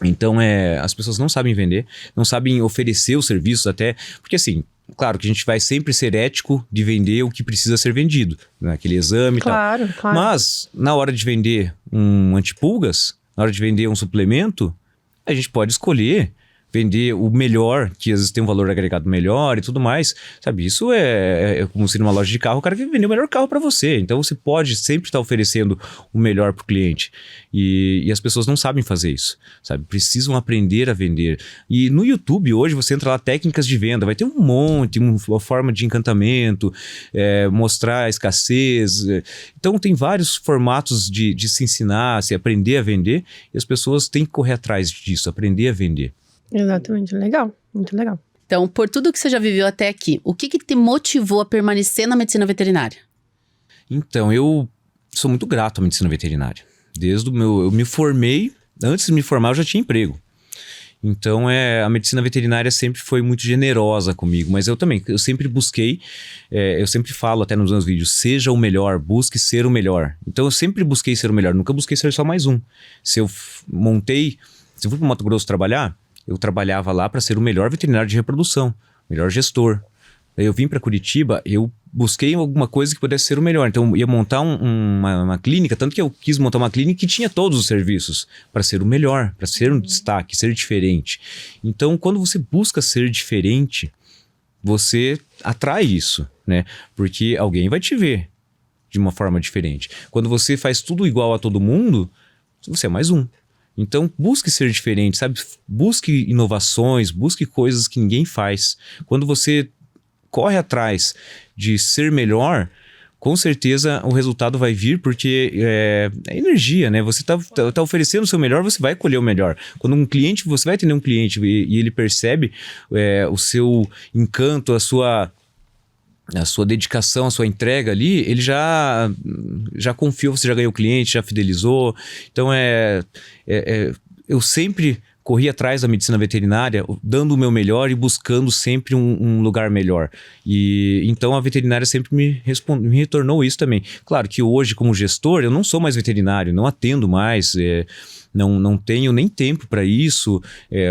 Então, as pessoas não sabem vender, não sabem oferecer os serviços até... Porque assim, claro que a gente vai sempre ser ético de vender o que precisa ser vendido, né? Aquele exame e tal. Claro. Mas, na hora de vender um antipulgas, na hora de vender um suplemento, a gente pode escolher vender o melhor, que às vezes tem um valor agregado melhor e tudo mais, sabe? Isso é como se numa loja de carro o cara quer vender o melhor carro para você. Então você pode sempre estar oferecendo o melhor para o cliente. E as pessoas não sabem fazer isso, sabe? Precisam aprender a vender. E no YouTube hoje você entra lá, técnicas de venda, vai ter um monte, uma forma de encantamento, mostrar a escassez. Então tem vários formatos de se ensinar, se aprender a vender, e as pessoas têm que correr atrás disso, aprender a vender. Exatamente, legal, muito legal. Então, por tudo que você já viveu até aqui, o que te motivou a permanecer na medicina veterinária? Então, eu sou muito grato à medicina veterinária. Eu me formei, antes de me formar eu já tinha emprego. Então, a medicina veterinária sempre foi muito generosa comigo, mas eu sempre busquei, eu sempre falo até nos meus vídeos, seja o melhor, busque ser o melhor. Então, eu sempre busquei ser o melhor, nunca busquei ser só mais um. Se eu fui para o Mato Grosso trabalhar, eu trabalhava lá para ser o melhor veterinário de reprodução, melhor gestor. Daí eu vim para Curitiba, eu busquei alguma coisa que pudesse ser o melhor. Então eu ia montar uma clínica, tanto que eu quis montar uma clínica que tinha todos os serviços para ser o melhor, para ser um destaque, ser diferente. Então quando você busca ser diferente, você atrai isso, né? Porque alguém vai te ver de uma forma diferente. Quando você faz tudo igual a todo mundo, você é mais um. Então, busque ser diferente, sabe? Busque inovações, busque coisas que ninguém faz. Quando você corre atrás de ser melhor, com certeza o resultado vai vir, porque é energia, né? Você tá oferecendo o seu melhor, você vai colher o melhor. Quando você vai atender um cliente e ele percebe o seu encanto, a sua dedicação, a sua entrega ali, ele já confiou, você já ganhou o cliente, já fidelizou. Então, eu sempre corri atrás da medicina veterinária, dando o meu melhor e buscando sempre um lugar melhor. E então a veterinária sempre me retornou isso também. Claro que hoje, como gestor, eu não sou mais veterinário, não atendo mais, não tenho nem tempo para isso.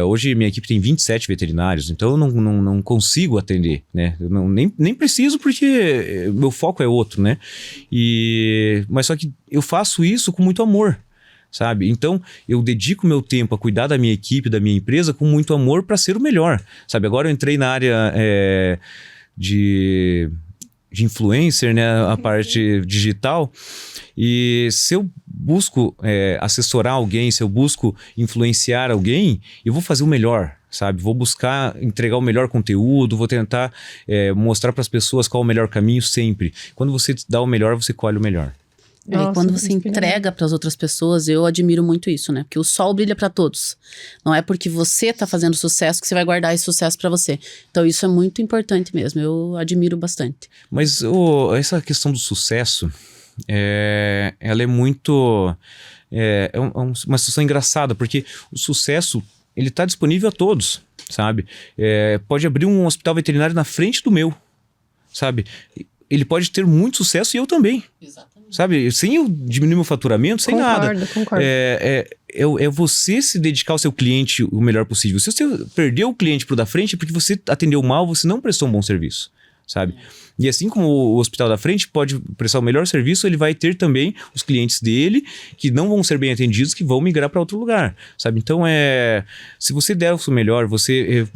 Hoje minha equipe tem 27 veterinários, então eu não consigo atender, né? Eu nem preciso, porque meu foco é outro, né? Mas só que eu faço isso com muito amor, sabe? Então eu dedico meu tempo a cuidar da minha equipe, da minha empresa com muito amor para ser o melhor, sabe? Agora eu entrei na área de influencer, né? A parte digital. E se eu busco assessorar alguém, se eu busco influenciar alguém, eu vou fazer o melhor, sabe? Vou buscar entregar o melhor conteúdo, vou tentar mostrar para as pessoas qual é o melhor caminho sempre. Quando você dá o melhor, você colhe o melhor. E quando você entrega para as outras pessoas, eu admiro muito isso, né? Porque o sol brilha para todos. Não é porque você tá fazendo sucesso que você vai guardar esse sucesso para você. Então isso é muito importante mesmo. Eu admiro bastante. Mas essa questão do sucesso, ela é muito... uma situação engraçada, porque o sucesso, ele tá disponível a todos, sabe? Pode abrir um hospital veterinário na frente do meu, sabe? Ele pode ter muito sucesso e eu também. Exatamente. Sabe? Sem eu diminuir meu faturamento, sem nada. Concordo. É você se dedicar ao seu cliente o melhor possível. Se você perdeu o cliente pro da frente, é porque você atendeu mal, você não prestou um bom serviço. sabe? E assim como o hospital da frente pode prestar o melhor serviço, ele vai ter também os clientes dele que não vão ser bem atendidos, que vão migrar para outro lugar, sabe? Então, se você der o seu melhor, você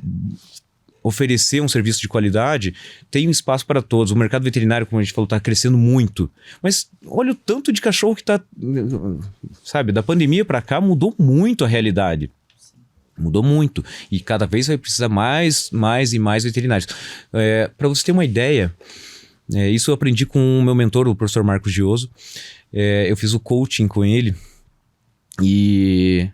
oferecer um serviço de qualidade, tem um espaço para todos. O mercado veterinário, como a gente falou, está crescendo muito. Mas olha o tanto de cachorro que está, sabe? Da pandemia para cá mudou muito a realidade. Mudou muito. E cada vez vai precisar mais e mais veterinários. Para você ter uma ideia, isso eu aprendi com o meu mentor, o professor Marcos Gioso. Eu fiz o coaching com ele. E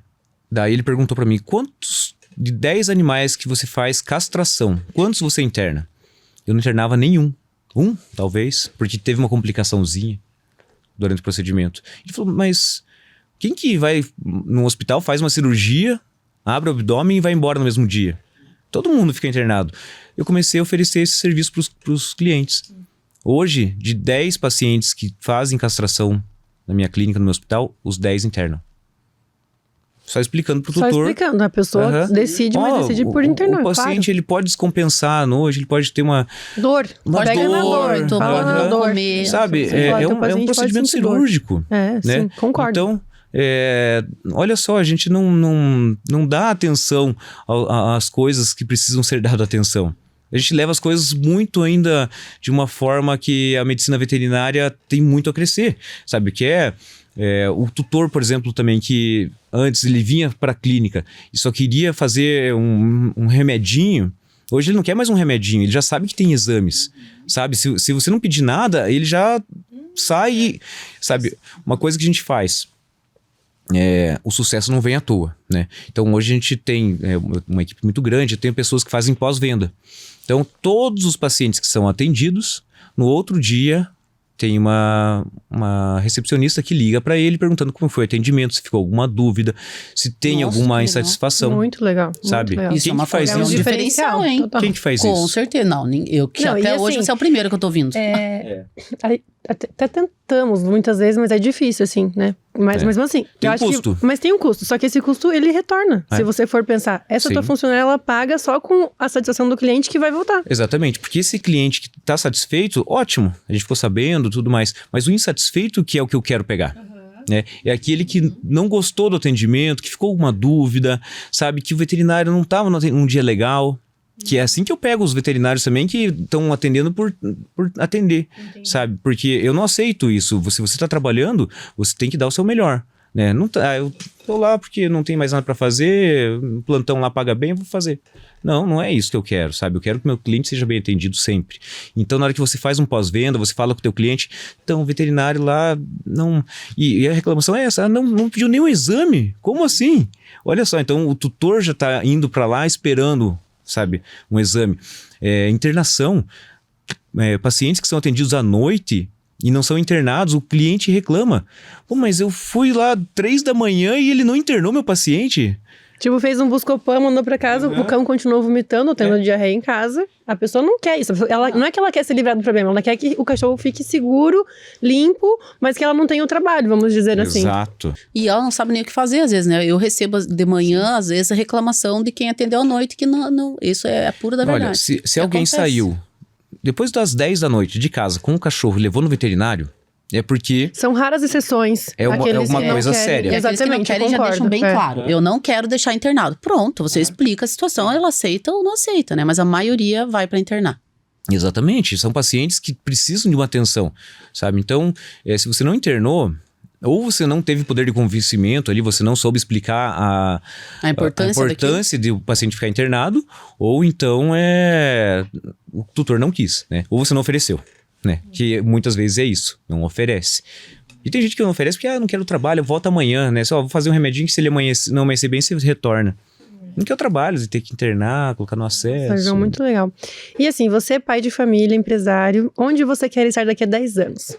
daí ele perguntou para mim, quantos de 10 animais que você faz castração, quantos você interna? Eu não internava nenhum. Um, talvez, porque teve uma complicaçãozinha durante o procedimento. Ele falou, mas quem que vai no hospital, faz uma cirurgia, abre o abdômen e vai embora no mesmo dia? Todo mundo fica internado. Eu comecei a oferecer esse serviço para os clientes. Hoje, de 10 pacientes que fazem castração na minha clínica, no meu hospital, os 10 internam. Só explicando pro tutor. Só explicando, a pessoa decide, mas decide por internar. O paciente, ele pode descompensar à noite, ele pode ter uma... Dor. Pega na dor, dor. comer. Sabe, é um procedimento cirúrgico. Né? Sim, concordo. Então, olha só, a gente não dá atenção às coisas que precisam ser dadas atenção. A gente leva as coisas muito ainda de uma forma que a medicina veterinária tem muito a crescer. Sabe, que o tutor, por exemplo, também, que antes ele vinha para a clínica e só queria fazer um remedinho. Hoje ele não quer mais um remedinho, ele já sabe que tem exames, sabe? Se você não pedir nada, ele já sai, sabe? Uma coisa que a gente faz, o sucesso não vem à toa, né? Então hoje a gente tem uma equipe muito grande, eu tenho pessoas que fazem pós-venda. Então todos os pacientes que são atendidos, no outro dia tem uma recepcionista que liga para ele perguntando como foi o atendimento, se ficou alguma dúvida, se tem alguma insatisfação. Muito legal. Sabe? Muito legal. Isso é uma faz coisa, isso? um diferencial, hein? Quem que faz isso? Com certeza. Não, eu que até assim, hoje você é o primeiro que eu tô ouvindo. Até tentamos muitas vezes, mas é difícil, assim, né? Mas mesmo assim, tem eu um acho custo. mas tem um custo, só que esse custo ele retorna. Se você for pensar, essa tua funcionária, ela paga só com a satisfação do cliente que vai voltar. Exatamente, porque esse cliente que está satisfeito, ótimo, a gente ficou sabendo, tudo mais, mas o insatisfeito que é o que eu quero pegar. Né? É aquele que não gostou do atendimento, que ficou com uma dúvida, sabe, que o veterinário não estava num dia legal. Que é assim que eu pego os veterinários também que estão atendendo por atender, sabe? Porque eu não aceito isso. Se você está trabalhando, você tem que dar o seu melhor, né? Não eu tô lá porque não tem mais nada para fazer, o plantão lá paga bem, eu vou fazer. Não é isso que eu quero, sabe? Eu quero que meu cliente seja bem atendido sempre. Então, na hora que você faz um pós-venda, você fala com o teu cliente, então o veterinário lá não... E a reclamação é essa, não pediu nenhum exame? Como assim? Olha só, então o tutor já está indo para lá esperando, sabe, um exame. Internação, pacientes que são atendidos à noite e não são internados, o cliente reclama. Pô, mas eu fui lá 3 da manhã e ele não internou meu paciente. Tipo, fez um Buscopan, mandou pra casa, o cão continuou vomitando, tendo diarreia em casa. A pessoa não quer isso. Não é que ela quer se livrar do problema, ela quer que o cachorro fique seguro, limpo, mas que ela não tenha o trabalho, vamos dizer assim. Exato. E ela não sabe nem o que fazer, às vezes, né? Eu recebo de manhã, às vezes, a reclamação de quem atendeu à noite, que não isso é a pura da verdade. Olha, se alguém saiu depois das 10 da noite de casa com o cachorro e levou no veterinário, é porque... São raras exceções. É uma coisa séria. E aqueles que não querem já deixam bem claro. Eu não quero deixar internado. Pronto, você explica a situação, ela aceita ou não aceita, né? Mas a maioria vai para internar. Exatamente. São pacientes que precisam de uma atenção, sabe? Então, se você não internou, ou você não teve poder de convencimento ali, você não soube explicar a importância de o paciente ficar internado, ou então o tutor não quis, né? Ou você não ofereceu. Né? Que muitas vezes é isso, não oferece. E tem gente que não oferece porque, não quero trabalho, eu volto amanhã, né? Só vou fazer um remedinho que se ele não amanhecer bem, você retorna. Não quer o trabalho, você tem que internar, colocar no acesso. É muito legal. E assim, você é pai de família, empresário, onde você quer estar daqui a 10 anos?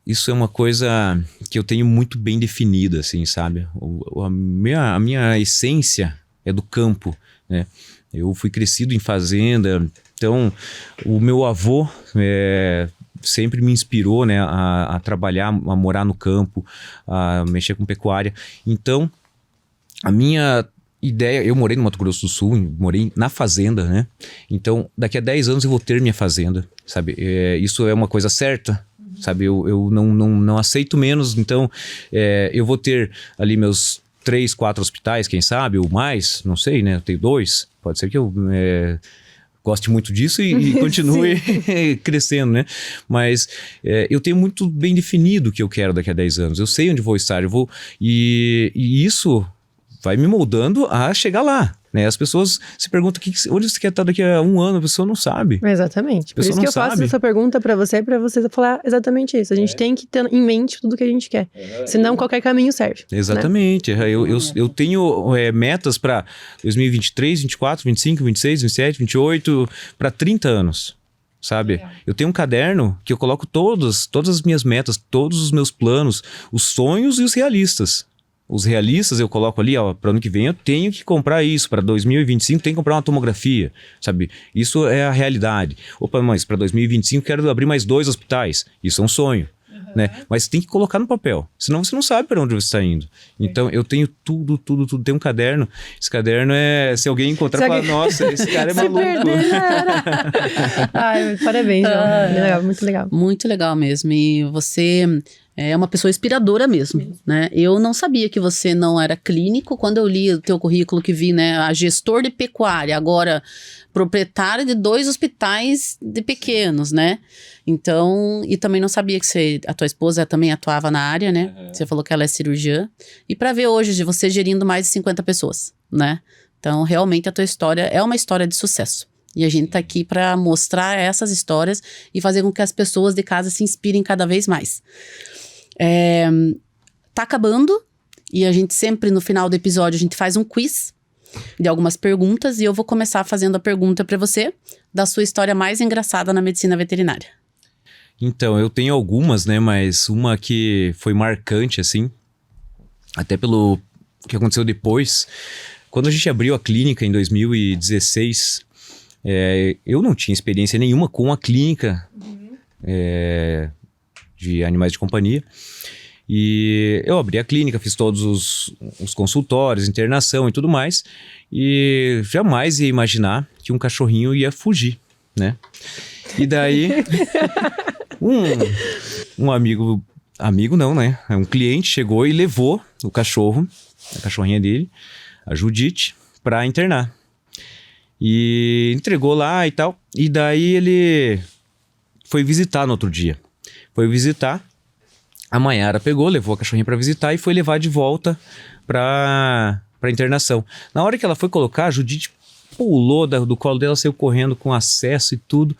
Isso é uma coisa que eu tenho muito bem definida, assim, sabe? A minha essência é do campo, né? Eu fui crescido em fazenda. Então, o meu avô sempre me inspirou, né, a trabalhar, a morar no campo, a mexer com pecuária. Então, a minha ideia, eu morei no Mato Grosso do Sul, morei na fazenda, né? Então, daqui a 10 anos eu vou ter minha fazenda, sabe? Isso é uma coisa certa, sabe? Eu não aceito menos, então eu vou ter ali meus 3, 4 hospitais, quem sabe, ou mais, não sei, né? Eu tenho 2, pode ser que eu goste muito disso e continue crescendo, né? Mas eu tenho muito bem definido o que eu quero daqui a 10 anos, eu sei onde vou estar, e isso vai me moldando a chegar lá, né? As pessoas se perguntam onde você quer estar daqui a 1 ano, a pessoa não sabe. Exatamente. Por isso que eu faço essa pergunta pra você falar exatamente isso. A gente tem que ter em mente tudo que a gente quer. Senão qualquer caminho serve. Exatamente. Né? Eu tenho metas para 2023, 24, 25, 26, 27, 28, para 30 anos. Sabe? Eu tenho um caderno que eu coloco todas as minhas metas, todos os meus planos, os sonhos e os realistas. Os realistas eu coloco ali, para ano que vem eu tenho que comprar isso, para 2025 tenho que comprar uma tomografia, sabe? Isso é a realidade. Opa, mas para 2025 quero abrir mais 2 hospitais, isso é um sonho, né? Mas tem que colocar no papel, senão você não sabe para onde você está indo. Então eu tenho tudo, tenho um caderno, esse caderno se alguém encontrar, fala, nossa, esse cara é maluco. Ai, parabéns, João. Muito legal. Muito legal mesmo, e você... é uma pessoa inspiradora mesmo, né? Eu não sabia que você não era clínico. Quando eu li o teu currículo que vi, né? A gestor de pecuária, agora proprietário de 2 hospitais de pequenos, né? Então, e também não sabia que a tua esposa também atuava na área, né? Você falou que ela é cirurgiã. E para ver hoje de você gerindo mais de 50 pessoas, né? Então, realmente a tua história é uma história de sucesso. E a gente tá aqui para mostrar essas histórias e fazer com que as pessoas de casa se inspirem cada vez mais. Tá acabando e a gente sempre no final do episódio a gente faz um quiz de algumas perguntas e eu vou começar fazendo a pergunta para você da sua história mais engraçada na medicina veterinária. Então, eu tenho algumas, né, mas uma que foi marcante, assim, até pelo que aconteceu depois. Quando a gente abriu a clínica em 2016, eu não tinha experiência nenhuma com a clínica de animais de companhia. E eu abri a clínica, fiz todos os consultórios, internação e tudo mais. E jamais ia imaginar que um cachorrinho ia fugir, né? E daí, um amigo não, né? Um cliente chegou e levou o cachorro, a cachorrinha dele, a Judite, pra internar. E entregou lá e tal. E daí ele foi visitar no outro dia. Foi visitar, a Mayara pegou, levou a cachorrinha para visitar e foi levar de volta para internação. Na hora que ela foi colocar, a Judite pulou do colo dela, saiu correndo com acesso e tudo,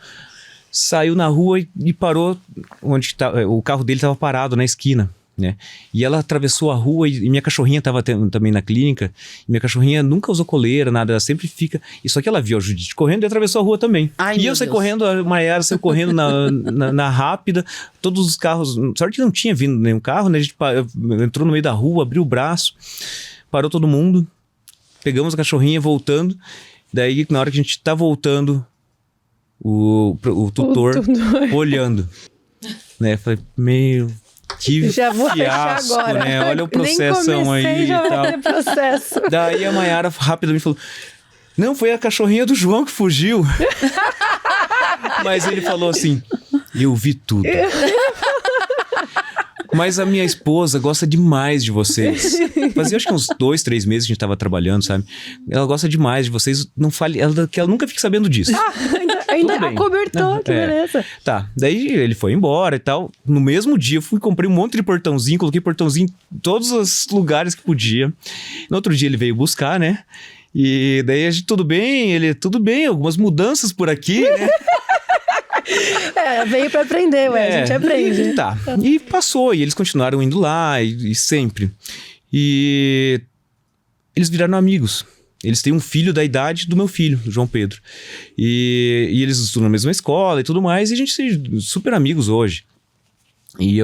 saiu na rua e parou onde o carro dele estava parado na esquina, né? E ela atravessou a rua e minha cachorrinha estava também na clínica. E minha cachorrinha nunca usou coleira, nada, ela sempre fica... E só que ela viu a Judite correndo e atravessou a rua também. Ai, e eu saí correndo, a Mayara saiu correndo na rápida, todos os carros... Sorte que não tinha vindo nenhum carro, né? A gente entrou no meio da rua, abriu o braço, parou todo mundo, pegamos a cachorrinha voltando. Daí, na hora que a gente tá voltando, o tutor olhando, né? Falei, meu... Que já vou fiasco, agora. Né? Olha o processão aí já e tal. Vai ter processo. Daí a Mayara rapidamente falou, não, foi a cachorrinha do João que fugiu. Mas ele falou assim, eu vi tudo. Mas a minha esposa gosta demais de vocês. Fazia acho que uns 2, 3 meses que a gente tava trabalhando, sabe? Ela gosta demais de vocês. Não fale, que ela nunca fique sabendo disso. Ainda acobertou, que beleza. Tá, daí ele foi embora e tal. No mesmo dia eu fui comprei um monte de portãozinho, coloquei portãozinho em todos os lugares que podia. No outro dia ele veio buscar, né? E daí a gente, tudo bem, algumas mudanças por aqui, né? Veio pra aprender, a gente aprende. Tá, e passou, e eles continuaram indo lá, e sempre. E eles viraram amigos. Eles têm um filho da idade do meu filho, do João Pedro. E eles estudam na mesma escola e tudo mais, e a gente é super amigos hoje. E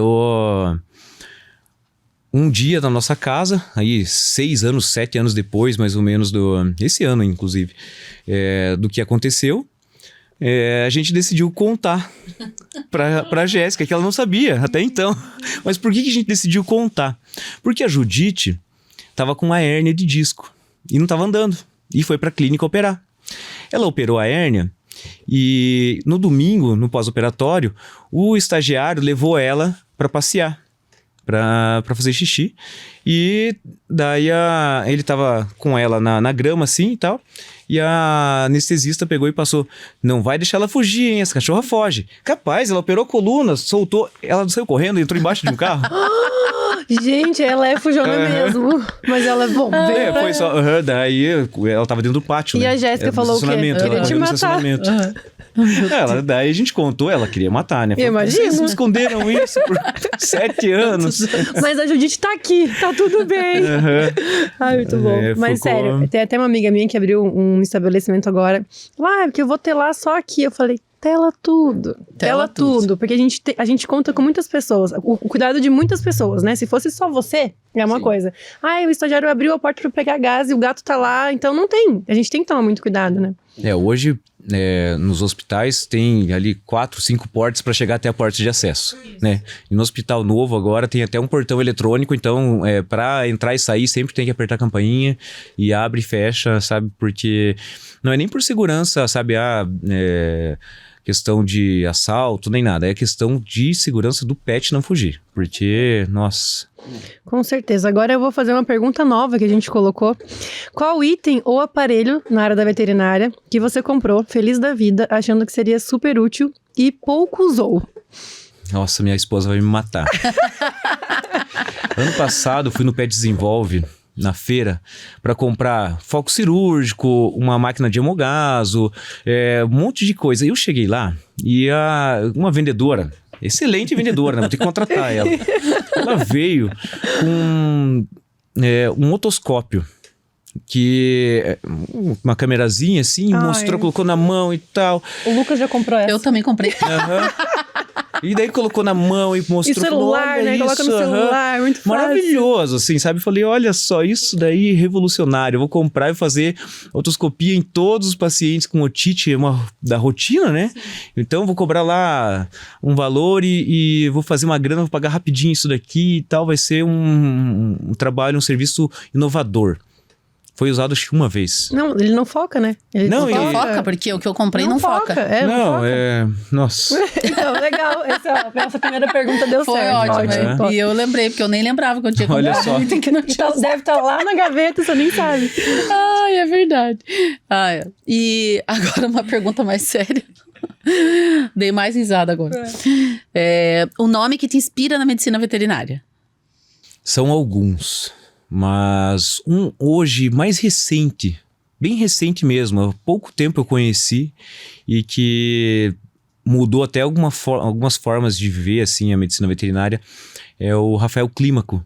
um dia na nossa casa, aí 6 anos, 7 anos depois, mais ou menos, esse ano, inclusive, do que aconteceu, a gente decidiu contar pra Jéssica, que ela não sabia até então. Mas por que a gente decidiu contar? Porque a Judite tava com uma hérnia de disco. e não estava andando. E foi para a clínica operar. Ela operou a hérnia e no domingo, no pós-operatório, o estagiário levou ela para passear, para fazer xixi. E daí ele tava com ela na grama assim e tal. E a anestesista pegou e passou: não vai deixar ela fugir, hein? Essa cachorra foge. Capaz, ela operou a coluna, soltou, ela saiu correndo, entrou embaixo de um carro. Gente, ela é fujona mesmo. Mas ela, bom, veio pra... Foi só. Daí ela tava dentro do pátio. E né? a Jéssica falou o quê? Ela Queria te correu no matar. estacionamento. Daí a gente contou, ela queria matar, né? Imagina. Vocês esconderam isso por 7 anos. Mas a Judite tá aqui, tá tudo bem. Ai, muito bom. Mas sério, tem até uma amiga minha que abriu um estabelecimento agora. Porque eu vou ter lá só aqui. Eu falei, tela tudo. Tela tudo. Porque a gente conta com muitas pessoas. O cuidado de muitas pessoas, né? Se fosse só você, é uma coisa. O estagiário abriu a porta pra pegar gás e o gato tá lá. Então não tem. A gente tem que tomar muito cuidado, né? Hoje, nos hospitais, tem ali 4, 5 portas para chegar até a porta de acesso, né? E no hospital novo agora tem até um portão eletrônico, então para entrar e sair sempre tem que apertar a campainha e abre e fecha, sabe? Porque não é nem por segurança, sabe? Questão de assalto, nem nada. É questão de segurança do pet não fugir. Porque, nossa... Com certeza. Agora eu vou fazer uma pergunta nova que a gente colocou. Qual item ou aparelho na área da veterinária que você comprou, feliz da vida, achando que seria super útil e pouco usou? Nossa, minha esposa vai me matar. Ano passado, fui no Pet Desenvolve, na feira, para comprar foco cirúrgico, uma máquina de hemogaso, um monte de coisa. Eu cheguei lá e uma vendedora, excelente vendedora, né? Vou ter que contratar ela. Ela veio com um otoscópio, que uma câmerazinha assim, mostrou, colocou na mão e tal. O Lucas já comprou essa. Eu também comprei. E daí colocou na mão e mostrou. E celular, né? Coloca no celular, muito fácil. Maravilhoso, assim, sabe? Falei, olha só, isso daí é revolucionário. Eu vou comprar e fazer otoscopia em todos os pacientes com otite, da rotina, né? Sim. Então, vou cobrar lá um valor e vou fazer uma grana, vou pagar rapidinho isso daqui e tal. Vai ser um trabalho, um serviço inovador. Foi usado acho que uma vez. Não, ele não foca, né? Ele não foca, porque o que eu comprei não foca. Não, nossa. Então, legal. Essa primeira pergunta deu foi certo. Ótimo. E eu lembrei, porque eu nem lembrava que eu tinha comprado. Olha só. Que não tinha... Então, deve estar lá na gaveta, você nem sabe. Ai, é verdade. E agora uma pergunta mais séria. Dei mais risada agora. O nome que te inspira na medicina veterinária? São alguns. Mas hoje mais recente, bem recente mesmo, há pouco tempo eu conheci e que mudou até algumas formas de ver assim, a medicina veterinária, é o Rafael Clímaco.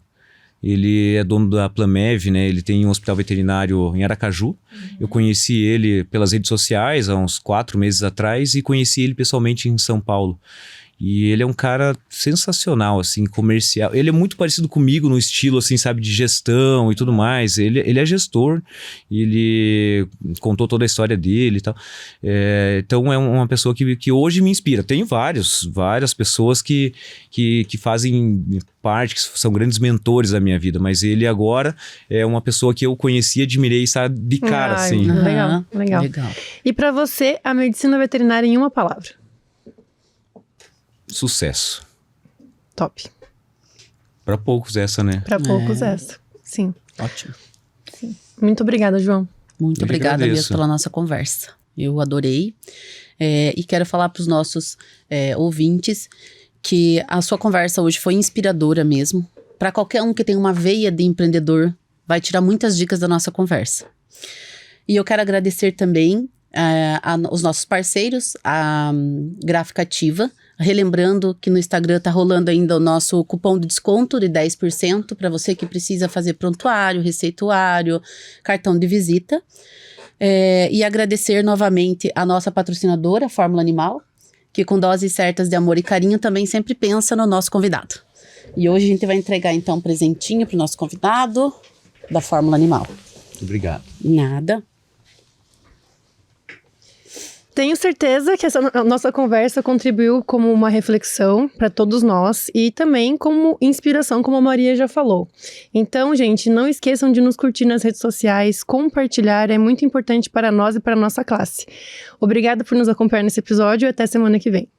Ele é dono da Plamev, né? Ele tem um hospital veterinário em Aracaju. Eu conheci ele pelas redes sociais há uns 4 meses atrás e conheci ele pessoalmente em São Paulo. E ele é um cara sensacional, assim, comercial. Ele é muito parecido comigo no estilo, assim, sabe, de gestão e tudo mais. Ele é gestor, ele contou toda a história dele e tal. Então é uma pessoa que hoje me inspira. Tem várias pessoas que fazem parte, que são grandes mentores da minha vida. Mas ele agora é uma pessoa que eu conheci, admirei, sabe, de cara, assim. Legal. E pra você, a medicina veterinária em uma palavra? Sucesso. Top. Para poucos essa, né? Para poucos essa, sim. Ótimo. Sim. Muito obrigada, João. Muito obrigada mesmo pela nossa conversa. Eu adorei. E quero falar para os nossos ouvintes que a sua conversa hoje foi inspiradora mesmo. Para qualquer um que tem uma veia de empreendedor, vai tirar muitas dicas da nossa conversa. E eu quero agradecer também os nossos parceiros, a Gráfica Ativa. Relembrando que no Instagram tá rolando ainda o nosso cupom de desconto de 10% para você que precisa fazer prontuário, receituário, cartão de visita. E agradecer novamente a nossa patrocinadora, a Fórmula Animal, que com doses certas de amor e carinho também sempre pensa no nosso convidado. E hoje a gente vai entregar então um presentinho pro nosso convidado da Fórmula Animal. Obrigado. Nada. Tenho certeza que essa nossa conversa contribuiu como uma reflexão para todos nós e também como inspiração, como a Maria já falou. Então, gente, não esqueçam de nos curtir nas redes sociais, compartilhar, é muito importante para nós e para a nossa classe. Obrigada por nos acompanhar nesse episódio e até semana que vem.